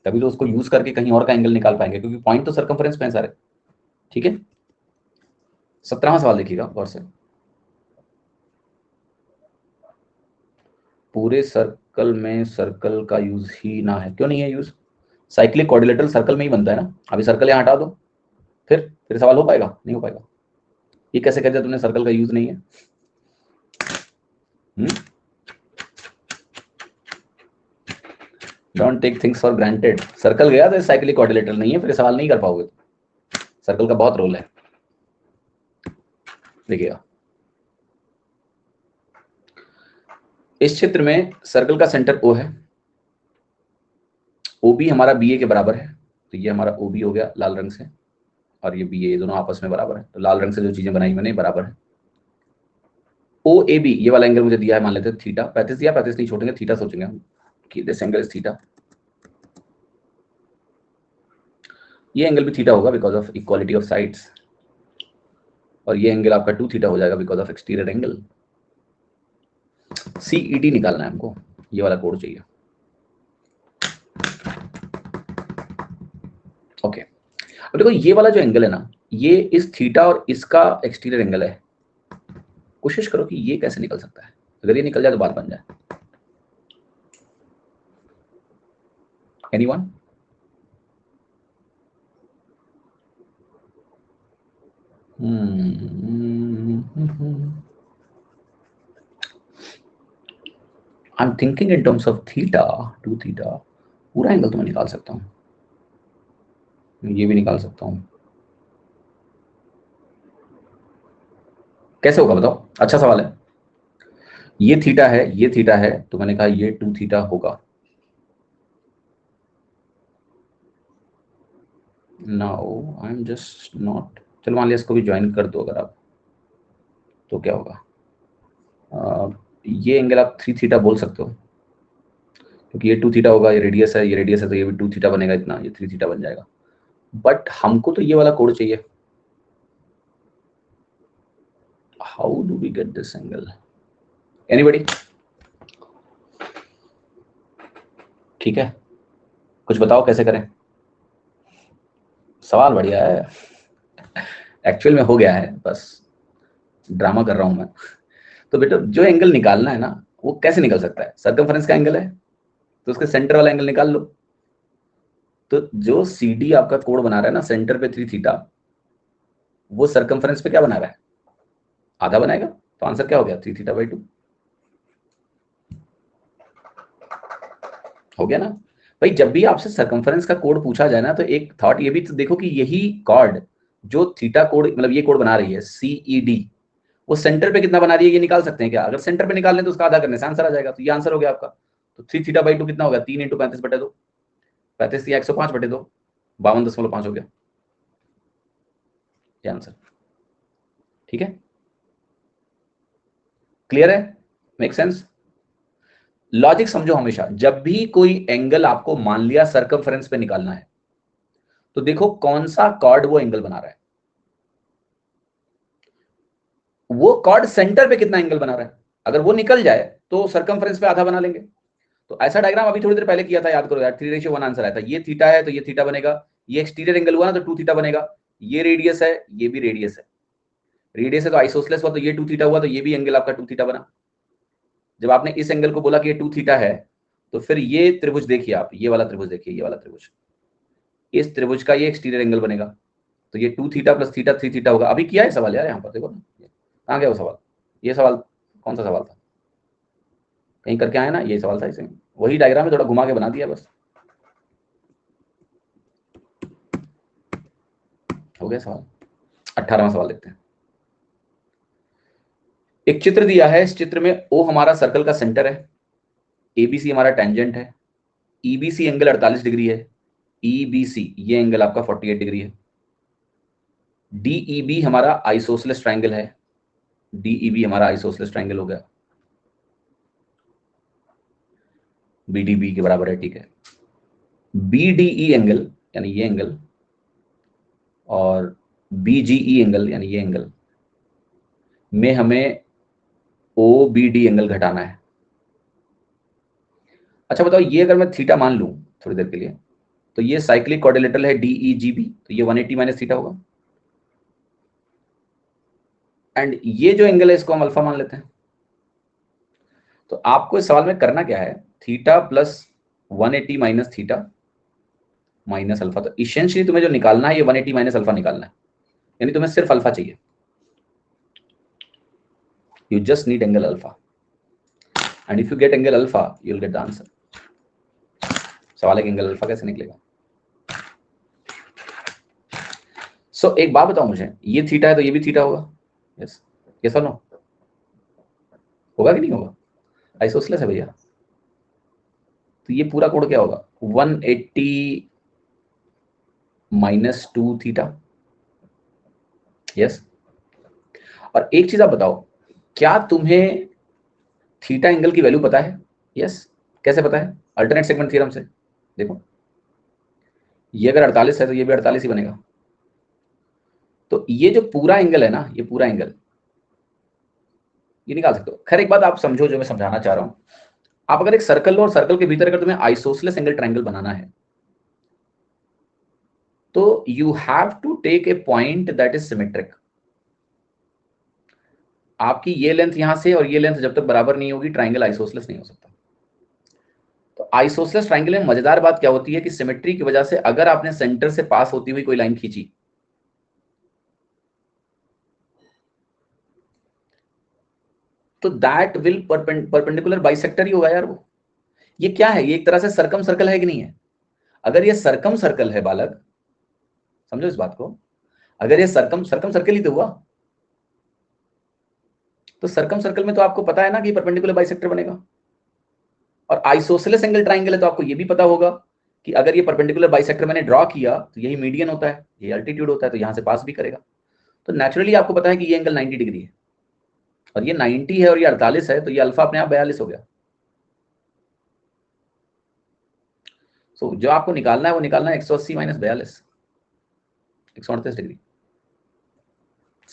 तभी तो उसको यूज करके कहीं और का एंगल निकाल पाएंगे, क्योंकि पॉइंट तो सर्कमफरेंस में है सारे। ठीक है, 17वां सवाल देखिएगा गौर से। पूरे सर्कल में सर्कल का यूज ही ना है, क्यों नहीं है यूज? साइक्लिक क्वाड्रिलेटरल सर्कल में ही बनता है ना। अभी सर्कल यहाँ हटा दो, फिर सवाल हो पाएगा? नहीं हो पाएगा। ये कैसे कह दिया तुमने सर्कल का यूज नहीं है? Don't take things for granted. Circle गया तो साइक्लिक क्वाड्रिलेटरल नहीं है, फिर सवाल नहीं कर पाओगे। सर्कल का बहुत रोल है, देखिएगा इस चित्र में सर्कल का सेंटर O है, OB हमारा BA के बराबर है, तो ये हमारा OB हो गया लाल रंग से, और ये BA, ये दोनों आपस में बराबर है, तो लाल रंग से जो चीजें बनाई मैंने बराबर है। OAB ये वाला एंगल मुझे दिया है, मान लेते हैं थीटा, 35 दिया, 35 नहीं छोड़ेंगे, थीटा सोचेंगे हम कि दिस एंगल इज थीटा। ये एंगल भी थीटा होगा because of equality of sides, और ये एंगल आपका 2 थीटा हो जाएगा because of exterior angle. CED निकालना है हमको, ये वाला कोड चाहिए। ओके, अब देखो ये वाला जो एंगल है ना, ये इस थीटा और इसका एक्सटीरियर एंगल है। कोशिश करो कि ये कैसे निकल सकता है, अगर ये निकल जाए तो बात बन जाए। Anyone? I am thinking in terms of theta, 2 theta. पूरा एंगल तो मैं निकाल सकता हूँ, ये भी निकाल सकता हूँ। कैसे होगा बताओ? अच्छा सवाल है। ये थीटा है, ये थीटा है, तो मैंने कहा ये 2 थीटा होगा। Now I am just not, चलो मान लिया इसको भी ज्वाइन कर दो अगर आप, तो क्या होगा? ये एंगल आप 3 थीटा बोल सकते हो, क्योंकि ये 2 थीटा होगा, ये रेडियस है, ये रेडियस है, तो ये भी 2 थीटा बनेगा, इतना ये 3 थीटा बन जाएगा। बट हमको तो ये वाला कोड चाहिए। How do we get this angle? Anybody? ठीक है, कुछ बताओ कैसे करें। सवाल बढ़िया है, एक्चुअल में हो गया है, बस ड्रामा कर रहा हूं मैं। तो बेटा जो एंगल निकालना है ना, वो कैसे निकल सकता है? सर्कमफरेंस का एंगल है तो उसके सेंटर वाला एंगल निकाल लो। तो जो CD आपका कोड बना रहा है ना सेंटर पे 3 थीटा, वो सर्कमफरेंस पे क्या बना रहा है? आधा बनाएगा, तो आंसर क्या हो गया? 3 थीटा बाई 2 हो गया ना भाई। जब भी आपसे सर्कमफरेंस का कोड पूछा जाए ना, तो एक थॉट ये भी तो देखो कि यही कॉर्ड जो थीटा कोड, मतलब ये कोड बना रही है CED, वो सेंटर पे कितना बना रही है ये निकाल सकते हैं क्या? अगर सेंटर पे निकाल लें तो उसका आधा करने से आंसर आ जाएगा। तो ये आंसर हो गया आपका। तो 3 थीटा बाई 2 कितना होगा? 3 × 35/2, 35 या 105/2, 52.5 हो गया ये आंसर। ठीक है, क्लियर है? Make sense? लॉजिक समझो हमेशा, जब भी कोई एंगल आपको मान लिया सर्कमफरेंस पे निकालना है, तो देखो कौन सा कॉर्ड वो एंगल बना रहा है, वो कॉर्ड सेंटर पे कितना एंगल बना रहा है। अगर वो निकल जाए तो सर्कमफरेंस पे आधा बना लेंगे। तो ऐसा डायग्राम अभी थोड़ी देर पहले किया था, याद करो यार, 3:1 आंसर आया था। ये थीटा है तो ये थीटा बनेगा, ये एक्सटीरियर एंगल हुआ ना तो 2 थीटा बनेगा, ये रेडियस है, ये भी रेडियस है, रेडियस है तो आइसोसेलेस हुआ तो ये 2 थीटा हुआ, तो ये भी एंगल आपका 2 थीटा बना। जब आपने इस एंगल को बोला कि ये 2 थीटा है, तो फिर ये त्रिभुज देखिए आप, ये वाला त्रिभुज देखिए, ये वाला त्रिभुज, इस त्रिभुज का ये एक्सटीरियर एंगल बनेगा, तो ये 2 थीटा प्लस थीटा 3 थीटा होगा। अभी किया है सवाल यार, यहाँ पर देखो ना, कहाँ गया वो सवाल? ये सवाल कौन सा सवाल था? कहीं करके आया ना, ये सवाल था, इसे वही डायग्राम में थोड़ा घुमा के बना दिया बस, हो गया सवाल। 18वां सवाल देखते हैं। एक चित्र दिया है, इस चित्र में O हमारा सर्कल का सेंटर है, ABC हमारा टेंजेंट है, EBC एंगल 48 डिग्री है, EBC ये एंगल आपका 48 डिग्री है, DEB हमारा आइसोसेलेस ट्रायंगल है, DEB हमारा आइसोसेलेस ट्रायंगल हो गया, BDB के बराबर है, ठीक है। BDE एंगल यानी ये एंगल और BGE एंगल यानी ये एंगल में हमें OBD एंगल घटाना है। अच्छा बताओ, ये अगर मैं थीटा मान लूं थोड़ी देर के लिए, तो ये साइक्लिक क्वाड्रिलेटरल है DEGB, तो ये 180 माइनस थीटा होगा। एंड ये जो एंगल है इसको हम अल्फा मान लेते हैं। तो आपको इस सवाल में करना क्या है? Theta plus 180 minus theta minus alpha. तो इसेंशियली तुम्हें जो निकालना है ये 180 माइनस अल्फा निकालना है, यानी तुम्हें सिर्फ अल्फा चाहिए, you just need angle alpha. And if you get angle alpha u will get the answer. सवाल है कि एंगल अल्फा कैसे निकलेगा। सो एक बात बताओ मुझे, ये थीटा है तो ये भी थीटा होगा। यस यस और नो, होगा कि नहीं होगा? आइसोसेलेस है भैया। तो ये पूरा कोण क्या होगा? 180 माइनस 2 थीटा। यस। और एक चीज आप बताओ, क्या तुम्हें थीटा एंगल की वैल्यू पता है? यस। कैसे पता है? अल्टरनेट सेगमेंट थ्योरम से। देखो ये अगर 48 है तो ये भी 48 ही बनेगा। तो ये जो पूरा एंगल है ना, ये पूरा एंगल ये निकाल सकते हो। खैर एक बात आप समझो जो मैं समझाना चाह रहा हूं, आप अगर एक सर्कल लो और सर्कल के भीतर अगर तुम्हें आइसोसेलेस एंगल ट्रायंगल बनाना है तो you have to take a point that is symmetric. आपकी ये लेंथ यहां से और ये लेंथ जब तक बराबर नहीं होगी ट्रायंगल आइसोसेलेस नहीं हो सकता। तो आइसोसेलेस ट्रायंगल में मजेदार बात क्या होती है कि सिमेट्री की वजह से अगर आपने सेंटर से पास होती हुई कोई लाइन खींची तो दैट विल परपेंडिकुलर बाइसेक्टर ही होगा यार वो। ये क्या है? ये एक तरह से सरकम सर्कल है कि नहीं है? अगर ये सरकम सर्कल है बालक, समझो इस बात को, अगर ये सरकम सरकम सर्कल ही तो हुआ, तो सरकम सर्कल में तो आपको पता है ना कि परपेंडिकुलर बाइसेक्टर बनेगा। और आइसोसेलेस एंगल ट्रायंगल है तो आपको ये भी पता होगा कि अगर ये परपेंडिकुलर बाइसेक्टर मैंने ड्रॉ किया तो यही मीडियन होता है, ये अल्टीट्यूड होता है, तो यहां से पास भी करेगा। तो नेचुरली आपको पता है कि ये एंगल 90 डिग्री है और ये 90 है और ये 48 है, तो ये अल्फा अपने आप 42 हो गया। सो जो आपको निकालना है वो निकालना है 180 माइनस 42, 138 डिग्री।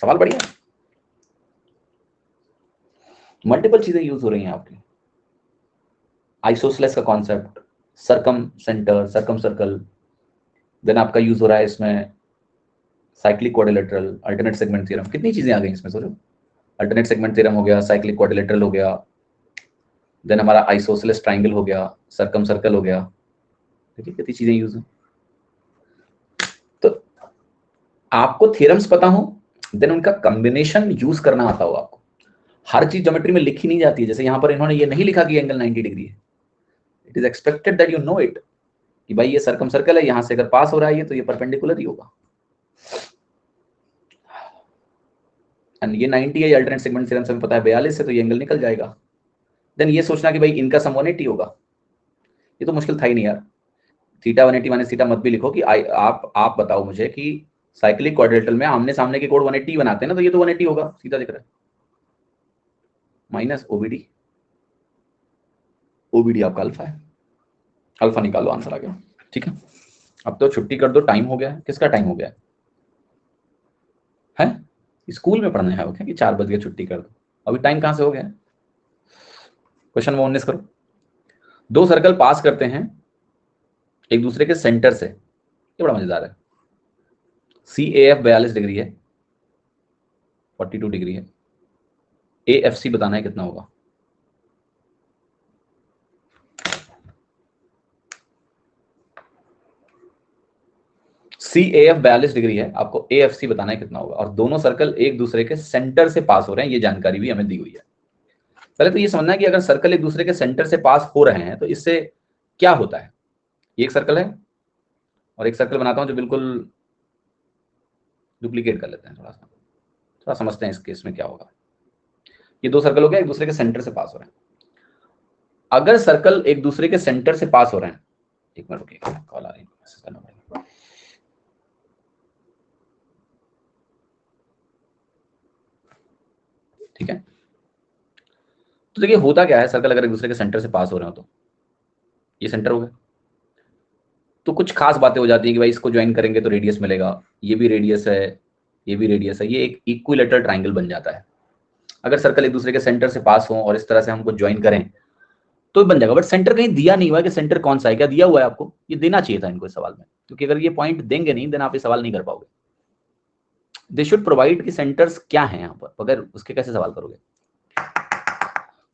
सवाल बढ़िया। मल्टीपल चीजें यूज हो रही हैं आपकी। आइसोसेलेस का कॉन्सेप्ट, सरकम सेंटर, सरकम सर्कल, देन आपका यूज हो रहा है इसमें cyclic quadrilateral, alternate segment theorem. कितनी चीजें आ गई इसमें सोचो। अल्टरनेट सेगमेंट थ्योरम हो गया, साइक्लिक क्वाड्रिलेटरल हो गया, देन हमारा आइसोसेलेस ट्रायंगल हो गया, सरकम सर्कल हो गया। देखिए कितनी चीजें यूज हैं। तो आपको थ्योरम्स पता हो, देन उनका कॉम्बिनेशन यूज करना आता हो आपको। हर चीज ज्योमेट्री में लिखी नहीं जाती है। जैसे यहां पर इन्होंने ये नहीं लिखा कि एंगल 90 डिग्री है। It is expected that you know it कि भाई ये सरकम सर्कल है, यहां से अगर पास हो रहा है ये तो ये परपेंडिकुलर ही होगा। एंड ये 90 है, अल्टरनेट सेगमेंट थ्योरम से हमें पता है 42 है, तो ये एंगल निकल जाएगा। देन ये सोचना कि भाई इनका सम 180 होगा, ये तो मुश्किल था ही नहीं यार। थीटा 180 माइनस थीटा मत भी लिखो कि आप बताओ मुझे कि साइक्लिक क्वाड्रिलेटरल में आमने सामने के कोण 180 बनाते हैं ना, तो ये तो 180 होगा, सीधा दिख रहा है। माइनस ओबीडी, ओबीडी आपका अल्फा है। अल्फा निकालो, आंसर आ गया। ठीक है, अब तो छुट्टी कर दो, टाइम हो गया है। किसका टाइम हो गया है? स्कूल में पढ़ने है कि 4 बज गए छुट्टी कर दो? अभी टाइम कहां से हो गया? क्वेश्चन नंबर 19 करो। दो सर्कल पास करते हैं एक दूसरे के सेंटर से, ये बड़ा मजेदार है। सी ए एफ 42 डिग्री है, 42 डिग्री है। ए एफ सी बताना है कितना होगा। सी ए एफ 42 डिग्री है, आपको ए एफ सी बताना है कितना होगा। और दोनों सर्कल एक दूसरे के सेंटर से पास हो रहे हैं, ये जानकारी भी हमें दी हुई है। पहले तो ये समझना है कि अगर सर्कल एक दूसरे के सेंटर से पास हो रहे हैं तो इससे क्या होता है। ये एक सर्कल है और एक सर्कल बनाता हूं जो बिल्कुल डुप्लीकेट कर लेते हैं, थोड़ा समझते हैं इस केस में क्या होगा। ये दो सर्कल हो गया, एक दूसरे के सेंटर से पास हो रहे हैं। अगर सर्कल एक दूसरे के सेंटर से पास हो रहे हैं, एक मिनट रुकिए, कॉल आ रही है, मैसेज करना पड़ेगा। ठीक है, तो देखिए होता क्या है, सर्कल अगर एक दूसरे के सेंटर से पास हो रहे हो तो ये सेंटर हो गया, तो कुछ खास बातें हो जाती है कि भाई इसको ज्वाइन करेंगे तो रेडियस मिलेगा, ये भी रेडियस है, ये भी रेडियस है, ये एक इक्विलेटरल ट्रायंगल बन जाता है। अगर सर्कल एक दूसरे के सेंटर से पास हो और इस तरह से हमको ज्वाइन करें तो बन जाएगा। बट सेंटर कहीं दिया नहीं हुआ है कि सेंटर कौन सा है। क्या दिया हुआ है आपको? ये देना चाहिए था इनको इस सवाल में, क्योंकि अगर ये पॉइंट देंगे नहीं देन आप ये सवाल नहीं कर पाओगे। दे शुड प्रोवाइड कि सेंटर्स क्या है यहाँ पर, अगर उसके कैसे सवाल करोगे।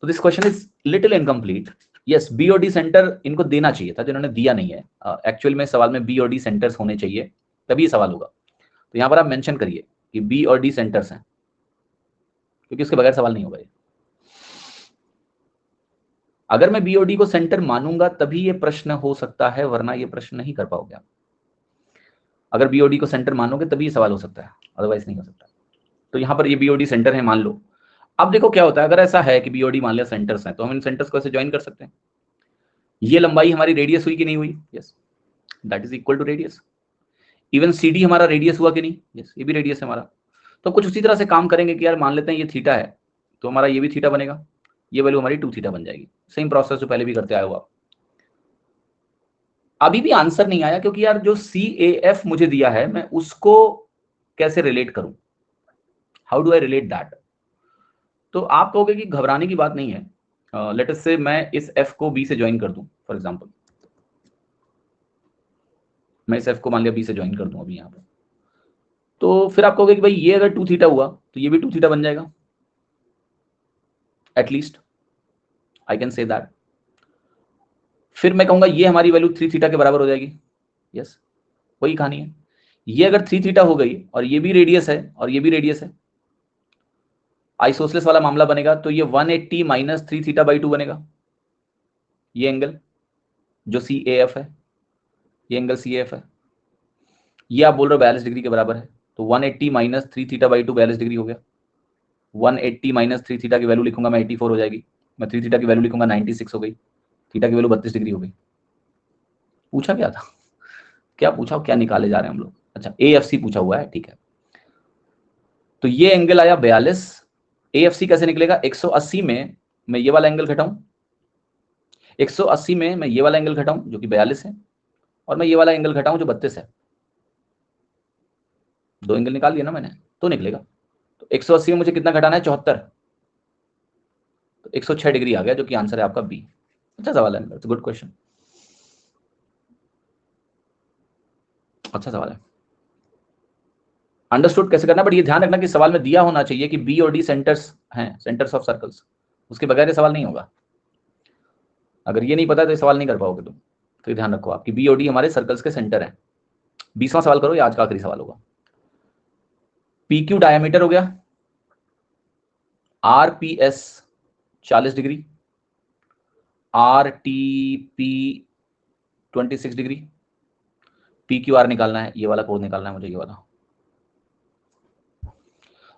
तो this question is little incomplete. Yes, B और डी सेंटर इनको देना चाहिए था, जिन्होंने दिया नहीं है। एक्चुअल में सवाल में बी और डी सेंटर्स होने चाहिए, तभी सवाल होगा। तो यहाँ पर आप मेंशन करिए कि बी और डी सेंटर्स हैं, क्योंकि उसके बगैर सवाल नहीं होगा ये। अगर मैं बीओडी को सेंटर मानूंगा तभी ये प्रश्न हो सकता है, वरना ये प्रश्न नहीं कर पाओगे आप। अगर बीओडी को सेंटर मानोगे तभी ये सवाल हो सकता है, अदरवाइज नहीं हो सकता। तो यहाँ पर ये बीओडी सेंटर है मान लो। अब देखो क्या होता है, अगर ऐसा है कि बीओडी मान लिया सेंटर्स हैं, तो हम इन सेंटर्स को ऐसे ज्वाइन कर सकते हैं। ये लंबाई हमारी रेडियस हुई कि नहीं हुई? Yes, that is equal to radius. Even CD हमारा रेडियस हुआ कि नहीं? यस, ये भी रेडियस है हमारा। तो कुछ उसी तरह से काम करेंगे कि यार मान लेते हैं ये थीटा है, तो हमारा ये भी थीटा बनेगा, ये वैल्यू हमारी 2 थीटा बन जाएगी। सेम प्रोसेस जो पहले भी करते आए हो आप। अभी भी आंसर नहीं आया, क्योंकि यार जो CAF मुझे दिया है मैं उसको कैसे रिलेट करूं? How do I relate that? तो आप कहोगे कि घबराने की बात नहीं है। लेट अस से मैं इस F को B से ज्वाइन कर दूं, फॉर एग्जांपल मैं इस F को मान लिया B से ज्वाइन कर दूं अभी यहाँ पे, तो फिर आप कहोगे कि भाई ये अगर 2 थीटा हुआ तो ये भी 2 थीटा बन जाएगा, at least I can say that. फिर मैं कहूंगा ये हमारी वैल्यू 3 थीटा के बराबर हो जाएगी। यस, वही कहानी है। ये अगर 3 थीटा हो गई और ये भी रेडियस है और ये भी रेडियस है, आइसोसेलेस वाला मामला बनेगा, तो ये 180 माइनस 3 थीटा बाई 2 बनेगा। ये एंगल जो CAF है, ये एंगल CAF है, ये आप बोल रहे हो 42 डिग्री के बराबर है, तो 180 माइनस 3 थीटा बाई 2 42 डिग्री हो गया। 180 माइनस 3 थीटा की वैल्यू लिखूंगा मैं 84 हो जाएगी। मैं 3 थीटा की वैल्यू लिखूंगा 96 हो गई। थीटा की वैल्यू 32 डिग्री हो गई। पूछा क्या था? क्या पूछा, क्या निकाले जा रहे हैं हम लोग? अच्छा, AFC पूछा हुआ है, ठीक है। तो ये एंगल आया 42। AFC कैसे निकलेगा? 180 में मैं ये वाला एंगल घटाऊं, 180 में मैं ये वाला एंगल घटाऊं जो कि 42 है, और मैं ये वाला एंगल घटाऊं जो 32 है। 2 एंगल निकाल लिया ना मैंने, तो निकलेगा। तो 180 में मुझे कितना घटाना है? 74। तो 106 डिग्री आ गया, जो कि आंसर है आपका B। अच्छा सवाल है, इट्स गुड क्वेश्चन, अच्छा सवाल है। अंडरस्टूड कैसे करना, बट ये ध्यान रखना कि सवाल में दिया होना चाहिए कि B और D सेंटर्स हैं, सेंटर्स ऑफ सर्कल्स। उसके बगैर ये सवाल नहीं होगा। अगर ये नहीं पता तो ये सवाल नहीं कर पाओगे तुम। तो ये ध्यान रखो आप कि B और D हमारे सर्कल्स के सेंटर हैं। 20वां सवाल करो, ये आज का आखिरी सवाल होगा। PQ डायमीटर हो गया, RPS 40 degree, RTP 26 degree. PQR निकालना है, ये वाला कोण निकालना है मुझे, ये वाला।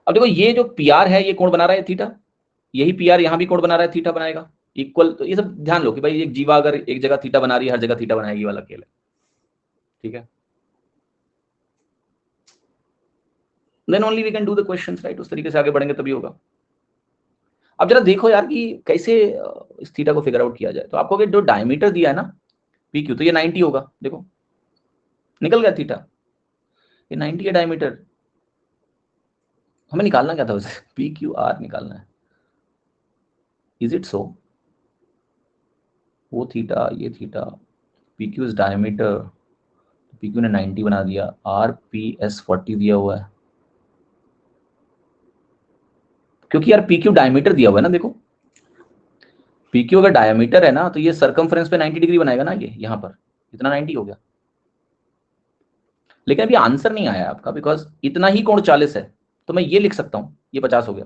अब देखो ये जो PR है ये कोण बना रहा है थीटा, यही PR यहां भी कोण बना रहा है, थीटा बनाएगा इक्वल। तो ये सब ध्यान लो कि भाई एक जीवा अगर एक जगह थीटा बना रही है, हर जगह थीटा बनाएगी, वाला खेल है, ठीक है। Then only we can do the questions, right. उस तरीके से आगे बढ़ेंगे तभी होगा। अब जरा देखो यार कि कैसे इस थीटा को फिगर आउट किया जाए। तो आपको जो डायमीटर दिया है ना PQ, तो ये 90 होगा। देखो निकल गया थीटा, ये 90 है डायमीटर। हमें निकालना क्या था उसे? PQR निकालना है। Is it so? वो थीटा, ये theta, PQ is diameter, PQ ने 90 बना दिया, RPS 40 दिया हुआ है, क्योंकि यार PQ डायमीटर दिया हुआ है ना। देखो PQ अगर डायमीटर है ना, तो ये सर्कमफ्रेंस पे 90 डिग्री बनाएगा ना, ये यहाँ पर इतना 90 हो गया। लेकिन अभी आंसर नहीं आया आपका, बिकॉज इतना ही कोण 40 है, तो मैं ये लिख सकता हूं ये 50 हो गया,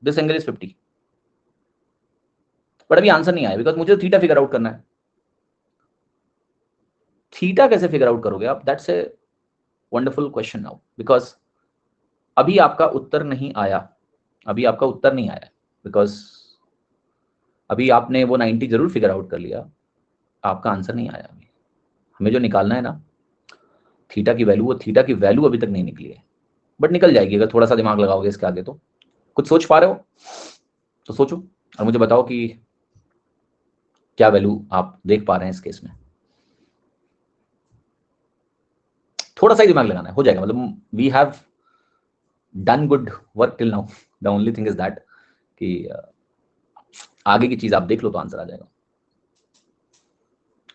दिस एंगल इज 50। बट अभी आंसर नहीं आया, बिकॉज मुझे थीटा फिगर आउट करना है। थीटा कैसे फिगर आउट करोगे आप? That's a wonderful question now, because अभी आपका उत्तर नहीं आया, अभी आपका उत्तर नहीं आया, बिकॉज अभी आपने वो 90 जरूर फिगर आउट कर लिया, आपका आंसर नहीं आया। अभी हमें जो निकालना है ना थीटा की वैल्यू, वो थीटा की वैल्यू अभी तक नहीं निकली है, बट निकल जाएगी अगर थोड़ा सा दिमाग लगाओगे इसके आगे। तो कुछ सोच पा रहे हो तो सोचो और मुझे बताओ कि क्या वैल्यू आप देख पा रहे हैं इस केस में। थोड़ा सा ही दिमाग लगाना है, हो जाएगा। मतलब we have done good work till now, the only thing is that कि आगे की चीज आप देख लो तो आंसर आ जाएगा।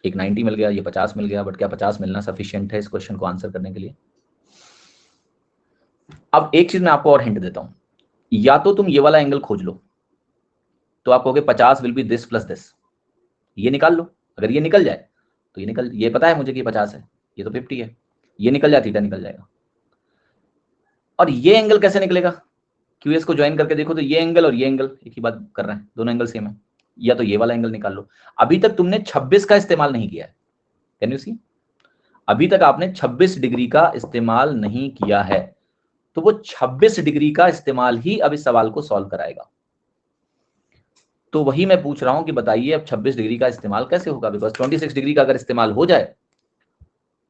एक 90 मिल गया, ये 50 मिल गया, बट क्या 50 मिलना सफिशिएंट है इस क्वेश्चन को आंसर करने के लिए? अब एक चीज मैं आपको और हिंट देता हूं, या तो तुम ये वाला एंगल खोज लो, तो आप कहोगे 50 will be this plus this, ये निकाल लो। अगर ये निकल जाए तो ये निकल, ये पता है मुझे कि 50 है, ये तो 50 है, ये निकल जाए थीटा निकल जाएगा। और ये एंगल कैसे निकलेगा? QS को ज्वाइन करके देखो तो ये एंगल और ये एंगल एक ही बात कर रहे हैं, दोनों एंगल सेम है। या तो ये वाला एंगल निकाल लो। अभी तक तुमने 26 का इस्तेमाल नहीं किया है, कैन यू सी, अभी तक आपने 26 डिग्री का इस्तेमाल नहीं किया है, तो वो 26 डिग्री का इस्तेमाल ही अब इस सवाल को सॉल्व कराएगा। तो वही मैं पूछ रहा हूं कि बताइए अब 26 डिग्री का इस्तेमाल कैसे होगा, बिकॉज 26 डिग्री का अगर इस्तेमाल हो जाए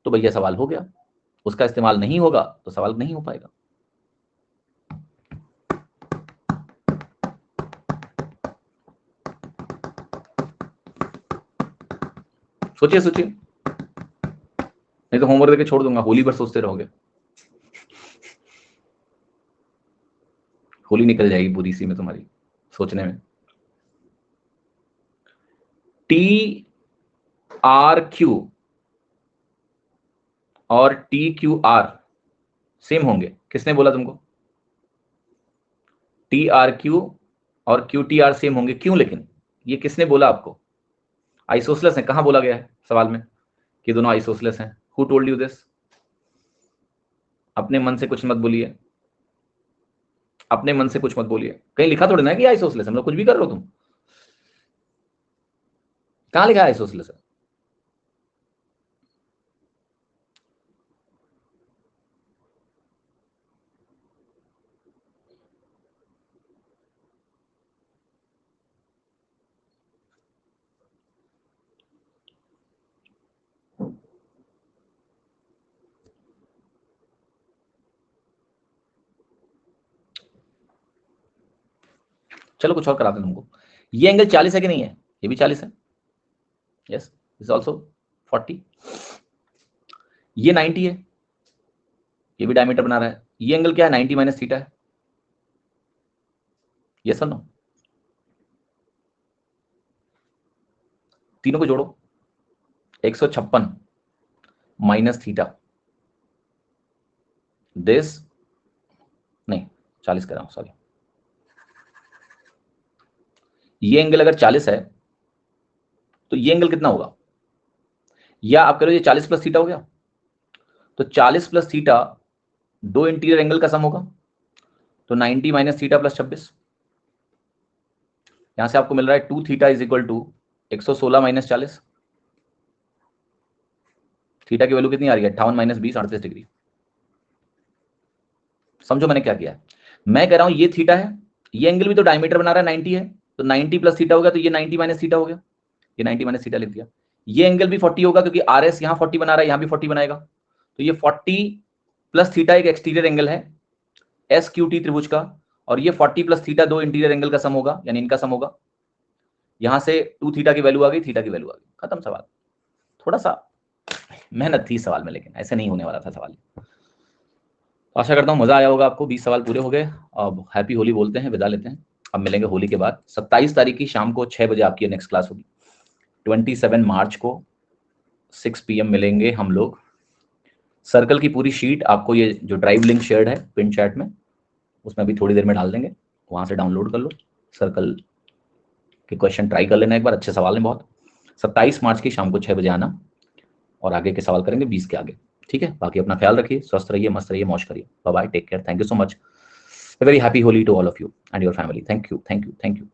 तो भैया सवाल हो गया, उसका इस्तेमाल नहीं होगा तो सवाल नहीं हो पाएगा। सोचिए सोचिए, नहीं तो होमवर्क देके छोड़ दूंगा, होली भर सोचते रहोगे, होली निकल जाएगी पूरी इसी में तुम्हारी सोचने में। टी आर क्यू और टी क्यू आर सेम होंगे, किसने बोला तुमको? टी आर क्यू और क्यू टी आर सेम होंगे, क्यों? लेकिन ये किसने बोला आपको? आइसोसेलेस है, कहां बोला गया है सवाल में कि दोनों आइसोसेलेस हैं? Who told you this? अपने मन से कुछ मत बोलिए, अपने मन से कुछ मत बोलिए, कहीं लिखा थोड़ी ना कि आइसोसेलेस, हम लोग कुछ भी कर रहे हो तुम, कहां लिखा है आइसोसेलेस है? चलो कुछ और कराते हैं तुमको। ये एंगल 40 है कि नहीं है? ये भी 40 है, यस, इज ऑल्सो 40। ये 90 है, ये भी डायमीटर बना रहा है। ये एंगल क्या है? 90 माइनस थीटा है, यस और नो? तीनों को जोड़ो, 156 माइनस थीटा, दिस नहीं 40 कर रहा हूं, सॉरी। ये एंगल अगर 40 है तो ये एंगल कितना होगा? या आप कह रहे हो ये 40 प्लस थीटा हो गया, तो 40 प्लस थीटा दो इंटीरियर एंगल का सम होगा, तो 90 माइनस थीटा प्लस 26, यहां से आपको मिल रहा है 2 theta is equal to 116 minus 40। Theta की वैल्यू कितनी आ रही है? 58 माइनस 20, 38 डिग्री। समझो मैंने क्या किया है, मैं कह रहा हूं ये थीटा है, ये एंगल भी तो डायमीटर बना रहा है 90 है, तो 90 प्लस थीटा हो गया, तो ये 90 माइनस थीटा हो गया, ये 90 माइनस थीटा लिख दिया। ये एंगल भी 40 होगा क्योंकि आर एस यहां 40 बना रहा है, यहां भी 40 बनाएगा, तो ये 40 प्लस थीटा एक एक्सटीरियर एंगल है एस क्यू टी त्रिभुज का, और ये 40 प्लस थीटा दो इंटीरियर एंगल का सम होगा, यानी इनका सम होगा। यहां से 2 थीटा की वैल्यू आ गई, थीटा की वैल्यू आ गई, खत्म सवाल। थोड़ा सा मेहनत थी सवाल में, लेकिन ऐसे नहीं होने वाला था सवाल। आशा करता हूँ मजा आया होगा आपको। 20 सवाल पूरे हो गए, अब हैप्पी होली बोलते हैं, विदा लेते हैं। अब मिलेंगे होली के बाद 27 तारीख की शाम को 6 बजे आपकी नेक्स्ट क्लास होगी। 27 मार्च को 6 PM मिलेंगे हम लोग। सर्कल की पूरी शीट आपको ये जो ड्राइव लिंक शेयर्ड है पिन चैट में, उसमें अभी थोड़ी देर में डाल देंगे, वहां से डाउनलोड कर लो। सर्कल के क्वेश्चन ट्राई कर लेना एक बार, अच्छे सवाल हैं बहुत। 27 मार्च की शाम को 6 बजे आना और आगे के सवाल करेंगे 20 के आगे, ठीक है? बाकी अपना ख्याल रखिए, स्वस्थ रहिए, मस्त रहिए, मौज करिए। Bye bye, take care, thank you so much, very happy Holi to all of you and your family. Thank you, thank you, thank you.